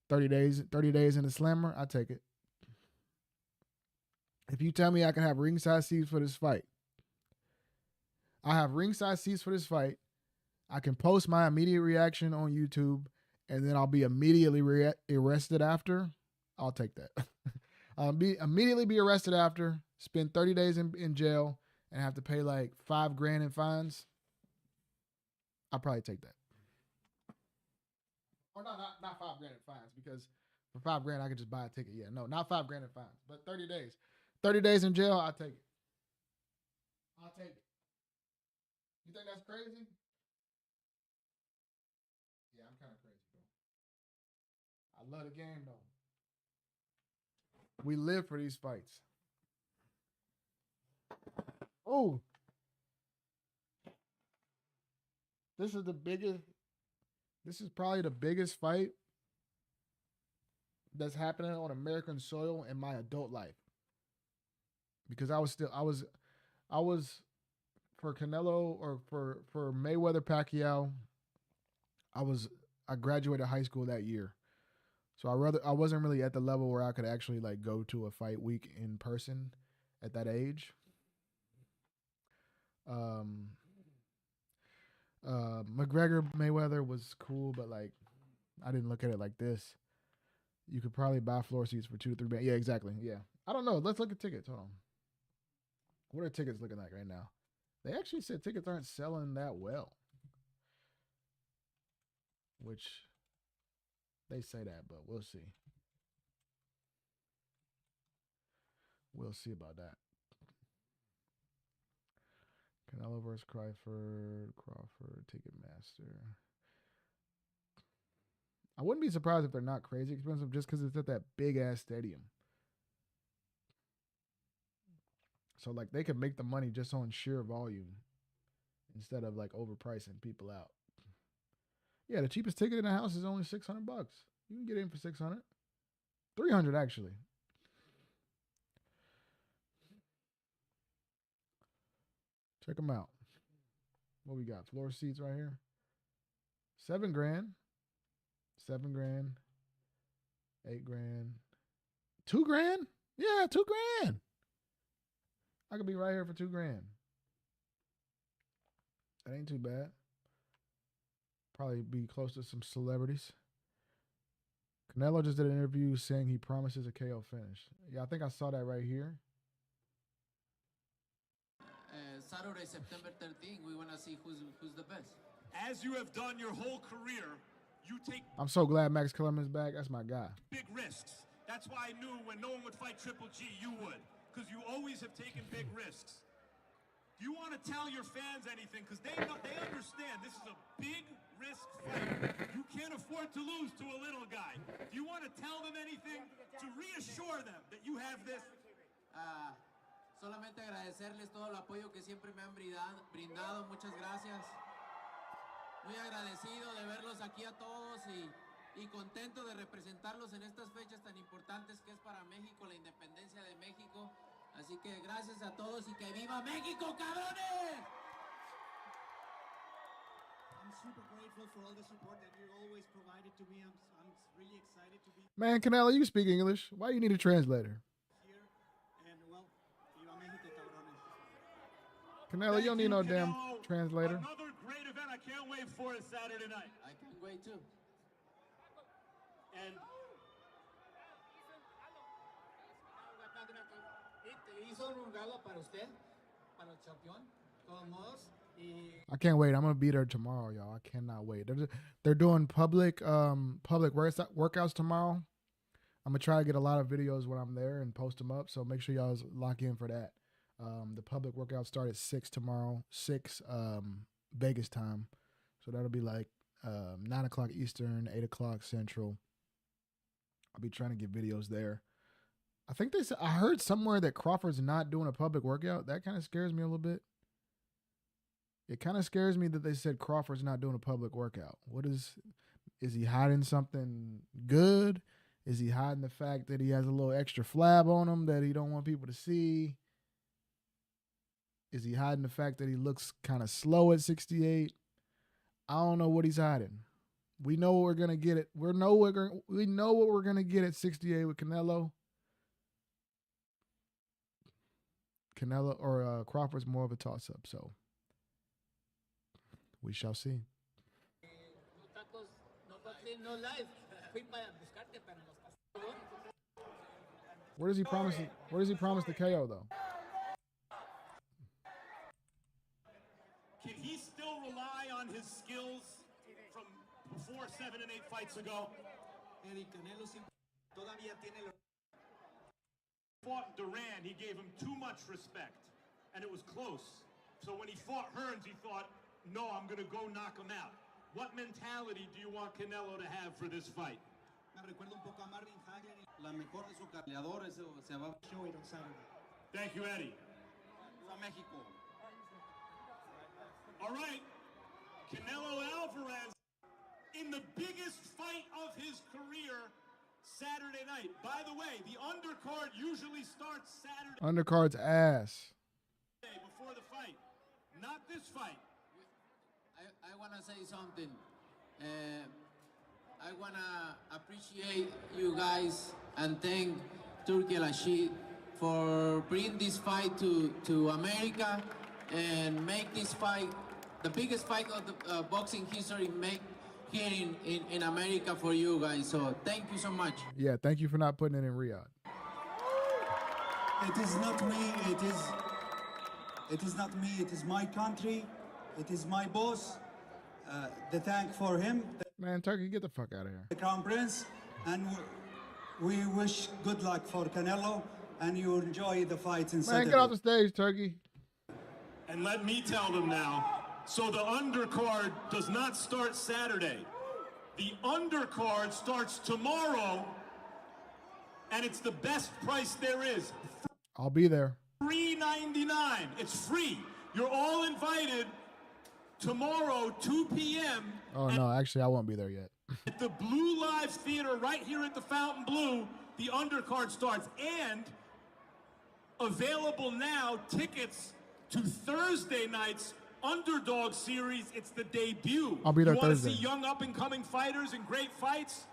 30 days in the slammer, I'll take it. If you tell me I can have ringside seats for this fight, I have ringside seats for this fight. I can post my immediate reaction on YouTube, and then I'll be immediately arrested after. I'll take that. I'll immediately be arrested after, spend 30 days in jail, and have to pay like $5,000 in fines. I'll probably take that. Or not $5,000 in fines, because for $5,000 I could just buy a ticket. Yeah, no, not $5,000 in fines, but 30 days. 30 days in jail, I'll take it. I'll take it. You think that's crazy? Yeah, I'm kind of crazy, bro. I love the game, though. We live for these fights. Oh. This is probably the biggest fight that's happening on American soil in my adult life. Because I was for Canelo, or for Mayweather Pacquiao, I graduated high school that year. So I wasn't really at the level where I could actually like go to a fight week in person at that age. McGregor Mayweather was cool, but like I didn't look at it like this. You could probably buy floor seats for $2 to $3. Yeah, exactly. Yeah. I don't know. Let's look at tickets. Hold on. What are tickets looking like right now? They actually said tickets aren't selling that well. Which they say that, but we'll see. We'll see about that. Canelo versus Crawford, Ticketmaster. I wouldn't be surprised if they're not crazy expensive just because it's at that big ass stadium. So like they could make the money just on sheer volume instead of like overpricing people out. Yeah, the cheapest ticket in the house is only $600. You can get in for $600. $300 actually. Check them out. What we got? Floor seats right here. $7,000. $7,000. $8,000. $2,000? Yeah, $2,000. I could be right here for $2,000. That ain't too bad. Probably be close to some celebrities. Canelo just did an interview saying he promises a KO finish. Yeah, I think I saw that right here. Saturday, September 13th, we want to see who's the best. As you have done your whole career, you take I'm so glad Max Kellerman's back. That's my guy. big risks. That's why I knew when no one would fight Triple G, you would. Because you always have taken big risks. Do you want to tell your fans anything? Because they understand this is a big risk fight. You can't afford to lose to a little guy. Do you want to tell them anything to reassure them that you have this? Solamente agradecerles todo el apoyo que siempre me han brindado. Muchas gracias. Muy agradecido de verlos aquí a todos y contento de representarlos en estas fechas tan importantes que es para México, la independencia de México. Así que gracias a todos y que viva México, cabrones! I'm super grateful for all the support that you always provided to me. I'm really excited to be Man, Canelo, you speak English. Why you need a translator? here. And well, viva México, cabrones. Canelo, you don't need no damn Canelo. translator. Another great event I can't wait for it Saturday night. I can't wait too. And Hizo un regalo para usted, para el campeón, todos modos. I can't wait. I'm gonna be there tomorrow, y'all. I cannot wait. They're doing public workouts tomorrow. I'm gonna try to get a lot of videos when I'm there and post them up. So make sure y'all lock in for that. The public workouts start at 6 tomorrow, 6 Vegas time. So that'll be like 9 o'clock Eastern, 8 o'clock Central. I'll be trying to get videos there. I think they said, I heard somewhere that Crawford's not doing a public workout. That kind of scares me a little bit. It kind of scares me that they said Crawford's not doing a public workout. Is he hiding something good? Is he hiding the fact that he has a little extra flab on him that he don't want people to see? Is he hiding the fact that he looks kind of slow at 68? I don't know what he's hiding. We know what we're gonna get we know what we're gonna get at 68 with Canelo. Canelo or Crawford's more of a toss-up, so we shall see. Where does he promise the KO though? can he still rely on his skills from before 7 and 8 fights ago? Eddie Canelo todavía tiene Fought Duran, he gave him too much respect, and it was close. So when he fought Hearns, he thought, no, I'm going to go knock him out. What mentality do you want Canelo to have for this fight? Me recuerda un poco a Marvin Hagler. La mejor de sus peleadores se va a show it on Saturday. Thank you, Eddie. Viva México. All right, Canelo Alvarez in the biggest fight of his career Saturday night. By the way, the undercard usually starts Saturday. Undercard's ass. Before the fight. Not this fight. I want to say something. I want to appreciate you guys and thank Turkey Al-Rashid for bringing this fight to America and make this fight the biggest fight of the boxing history here in America for you guys. So thank you so much. Yeah, thank you for not putting it in Riyadh. It is not me, it is not me, it is my country, it is my boss. The thank for him, Man, Turkey, get the fuck out of here. the Crown Prince, and we wish good luck for Canelo, and you enjoy the fights in Man, Saturday. get off the stage, Turkey. And let me tell them now, so the undercard does not start Saturday. The undercard starts tomorrow, and it's the best price there is. I'll be there. $3.99. It's free. You're all invited tomorrow, 2 p.m. Oh, no, actually, I won't be there yet. at the Blue Live Theater right here at the Fountain Blue. The undercard starts, and available now tickets to Thursday night's Underdog Series. It's the debut. I'll be there You want to Thursday. see young up-and-coming fighters and great fights?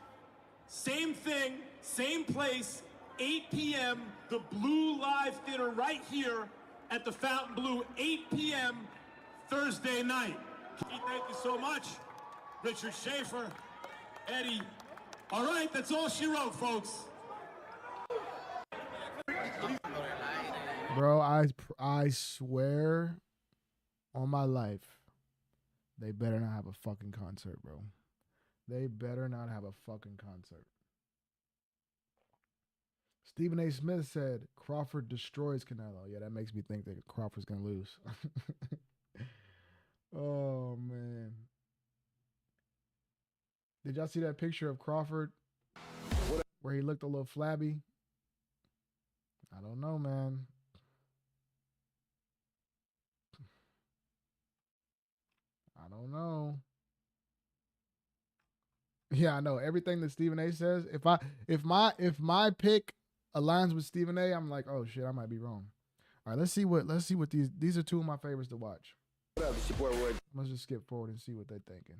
Same thing, same place, 8 p.m., the Blue Live Theater right here at the Fountain Blue, 8 p.m. Thursday night. Thank you so much, Richard Schaefer, Eddie. All right, that's all she wrote, folks. Bro, I swear on my life, they better not have a fucking concert, bro. They better not have a fucking concert. Stephen A. Smith said Crawford destroys Canelo. Yeah, that makes me think that Crawford's going to lose. Oh, man. Did y'all see that picture of Crawford where he looked a little flabby? I don't know, man. I don't know. Yeah, I know everything that Stephen A says. If my pick aligns with Stephen A, I'm like, oh shit, I might be wrong. All right, let's see what these are two of my favorites to watch. What up, it's your boy Wood. Let's just skip forward and see what they're thinking.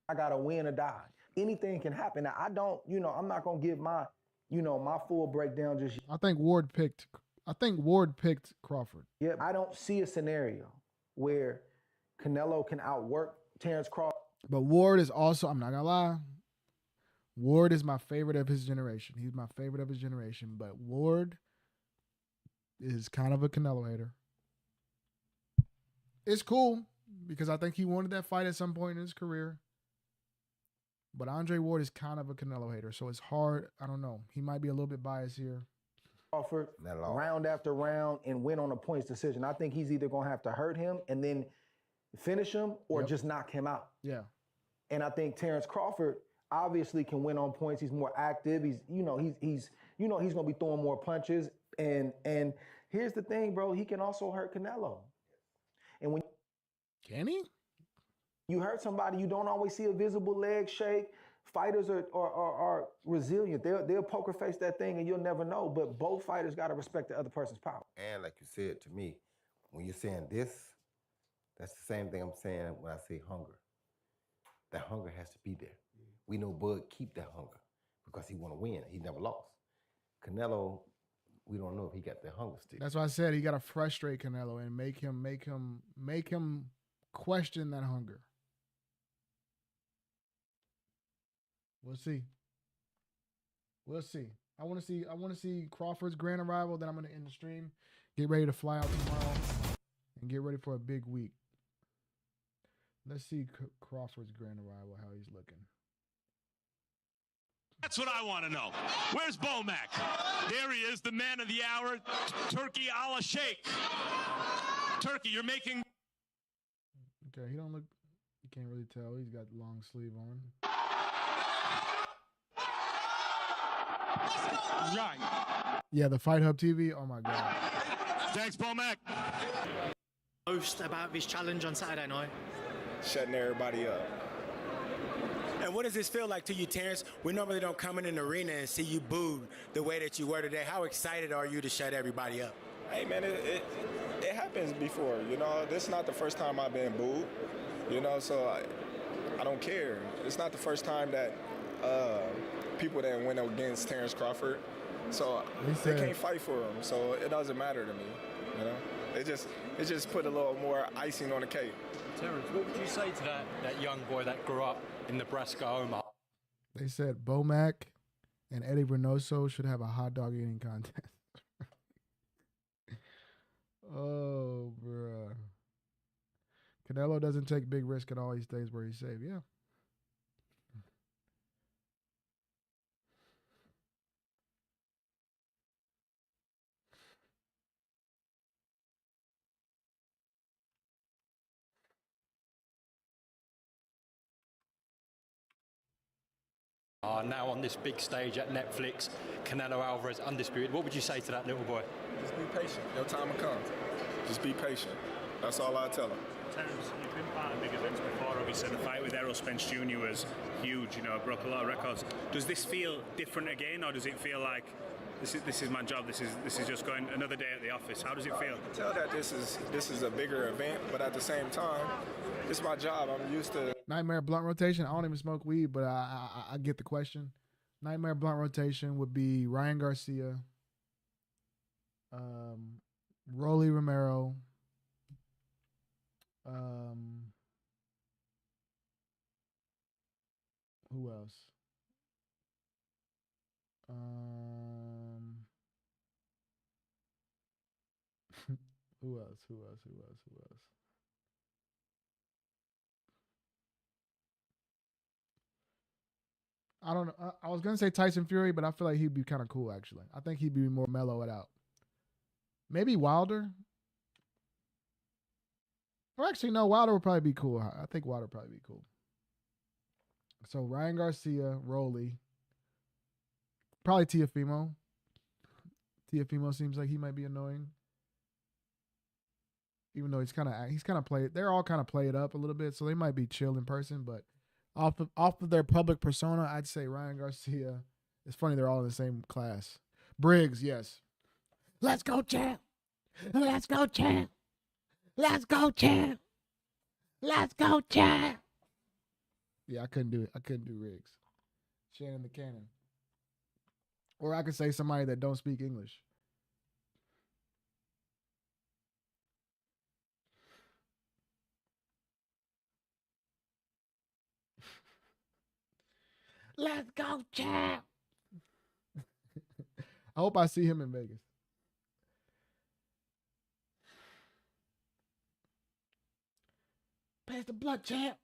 I gotta win or die. Anything can happen. Now, I don't, I'm not gonna give my, my full breakdown just I think Ward picked Crawford. yet. I don't see a scenario where Canelo can outwork Terrence Crawford. But Ward is also, I'm not gonna lie, Ward is my favorite of his generation. He's my favorite of his generation. But Ward is kind of a Canelo hater. It's cool because I think he wanted that fight at some point in his career. But Andre Ward is kind of a Canelo hater, so it's hard. I don't know. He might be a little bit biased here. Crawford round after round and win on a points decision. I think he's either going to have to hurt him and then finish him or just knock him out. Yeah. And I think Terrence Crawford obviously can win on points. He's more active. He's going to be throwing more punches. And here's the thing, bro. He can also hurt Canelo. And when can he? You hurt somebody, you don't always see a visible leg shake. Fighters are resilient. They'll poker face that thing and you'll never know. But both fighters got to respect the other person's power. And like you said to me, when you're saying this, that's the same thing I'm saying when I say hunger. That hunger has to be there. We know Bud keep that hunger because he want to win. He never lost. Canelo, we don't know if he got that hunger still. That's why I said he got to frustrate Canelo and make him question that hunger. We'll see. We'll see. I want to see Crawford's grand arrival. Then I'm going to end the stream, get ready to fly out tomorrow, and get ready for a big week. Let's see Crawford's grand arrival, how he's looking. That's what I want to know. Where's Bomac? There he is, the man of the hour, Turkey a la Sheikh. Turkey, you're making... Okay, he don't look... You can't really tell. He's got long sleeve on. Right. Yeah, the Fight Hub TV. Oh my God. Thanks, Bomac. Most about this challenge on Saturday night. Shutting everybody up. And what does this feel like to you, Terrence? We normally don't come in an arena and see you booed the way that you were today. How excited are you to shut everybody up? Hey, man, it happens before. You know, this is not the first time I've been booed. You know, so I don't care. It's not the first time that people that went against Terrence Crawford. So they can't fight for him. So it doesn't matter to me. You know, it just put a little more icing on the cake. Terrence, what would you say to that young boy that grew up in Nebraska, Omaha? They said Bomac and Eddie Reynoso should have a hot dog eating contest. Oh, bruh. Canelo doesn't take big risk at all. He stays where he's safe. Yeah. Now on this big stage at Netflix, Canelo Alvarez undisputed. What would you say to that little boy? Just be patient. Your time will come. Just be patient. That's all I tell him. Terrence, you've been part of big events before. Obviously, the fight with Errol Spence Jr. was huge. You know, broke a lot of records. Does this feel different again, or does it feel like this is my job? This is just going another day at the office. How does it feel? I tell that this is a bigger event, but at the same time, it's my job. I'm used to. Nightmare blunt rotation. I don't even smoke weed, but I get the question. Nightmare blunt rotation would be Ryan Garcia, Rolly Romero, who else? Who else? I don't know. I was gonna say Tyson Fury, but I feel like he'd be kind of cool actually. I think he'd be more mellow it out. Maybe Wilder. Or actually, no, Wilder would probably be cool. I think Wilder would probably be cool. So Ryan Garcia, Rolly, probably Teofimo. Teofimo seems like he might be annoying, even though he's kind of played. They're all kind of played up a little bit, so they might be chill in person, but. Off of their public persona, I'd say Ryan Garcia. It's funny they're all in the same class. Briggs, yes. Let's go, champ. Let's go, champ. Let's go, champ. Let's go, champ. Yeah, I couldn't do it. I couldn't do Riggs. Shannon the Cannon. Or I could say somebody that don't speak English. Let's go, champ. I hope I see him in Vegas. Pass the blood, champ.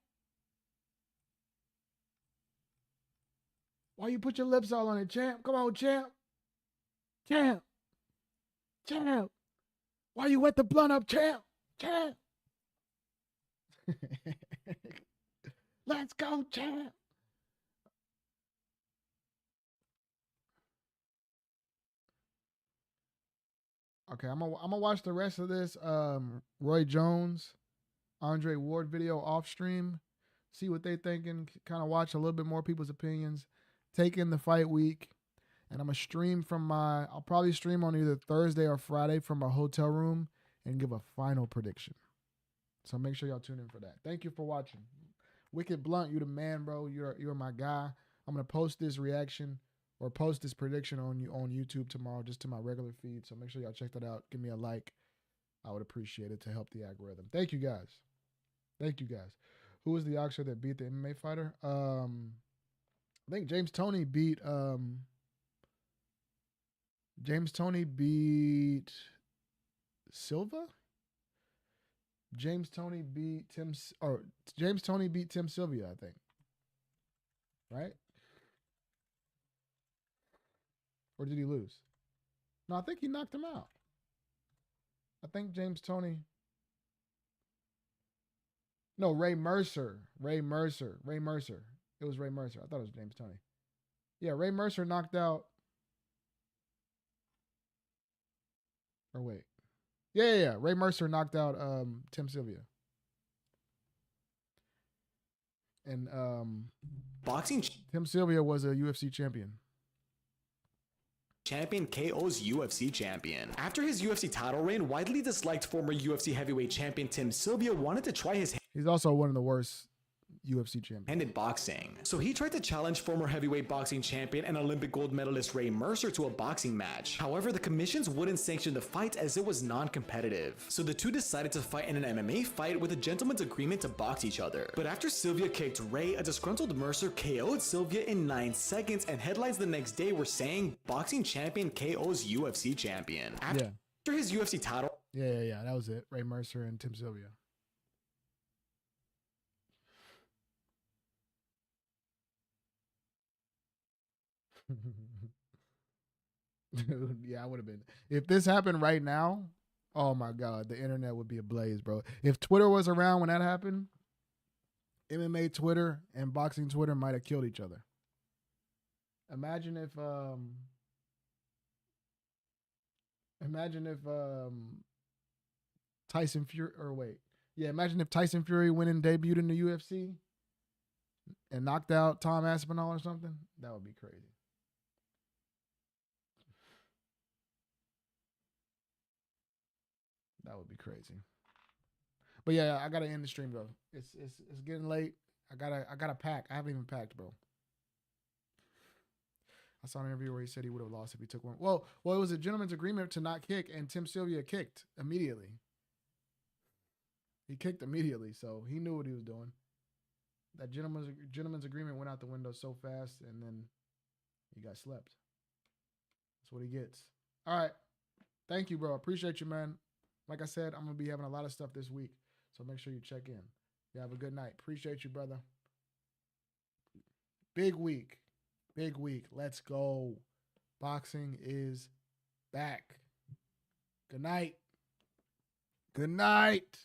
Why you put your lips all on it, champ? Come on, champ. Champ. Champ. Why you wet the blunt up, champ? Champ. Let's go, champ. Okay, I'm gonna watch the rest of this Roy Jones, Andre Ward video off stream, see what they thinking, kind of watch a little bit more people's opinions, take in the fight week, and I'm gonna stream from I'll probably stream on either Thursday or Friday from my hotel room and give a final prediction. So make sure y'all tune in for that. Thank you for watching. Wicked Blunt, you the man, bro. You're my guy. I'm gonna post this reaction or post this prediction on YouTube tomorrow, just to my regular feed. So make sure y'all check that out. Give me a like. I would appreciate it to help the algorithm. Thank you guys. Thank you guys. Who was the boxer that beat the MMA fighter? I think James Toney beat Silva. James Toney beat Tim Sylvia, I think. Right? Or did he lose? No, I think he knocked him out. I think James Toney. No, Ray Mercer. It was Ray Mercer. I thought it was James Toney. Yeah, Ray Mercer knocked out. Or wait. Yeah. Ray Mercer knocked out Tim Sylvia. And boxing Tim Sylvia was a UFC champion. Champion KO's UFC champion. After his UFC title reign, widely disliked former UFC heavyweight champion Tim Sylvia wanted to try his He's also one of the worst UFC champions. hand in boxing. So he tried to challenge former heavyweight boxing champion and Olympic gold medalist Ray Mercer to a boxing match. However, the commissions wouldn't sanction the fight as it was non-competitive. So the two decided to fight in an MMA fight with a gentleman's agreement to box each other. But after Sylvia kicked Ray, a disgruntled Mercer KO'd Sylvia in 9 seconds, and headlines the next day were saying boxing champion KO's UFC champion. After his UFC title. Yeah. That was it. Ray Mercer and Tim Sylvia. Dude, yeah, I would have been. If this happened right now, oh my God, the internet would be ablaze, bro. If Twitter was around when that happened, MMA Twitter and boxing Twitter might have killed each other. Imagine if Tyson Fury, imagine if Tyson Fury went and debuted in the UFC and knocked out Tom Aspinall or something. That would be crazy. That would be crazy. But yeah, I gotta end the stream though. It's getting late. I gotta pack. I haven't even packed, bro. I saw an interview where he said he would have lost if he took one. Well, it was a gentleman's agreement to not kick, and Tim Sylvia kicked immediately. He kicked immediately, so he knew what he was doing. That gentleman's agreement went out the window so fast, and then he got slept. That's what he gets. All right. Thank you, bro. Appreciate you, man. Like I said, I'm going to be having a lot of stuff this week, so make sure you check in. You have a good night. Appreciate you, brother. Big week. Big week. Let's go. Boxing is back. Good night. Good night.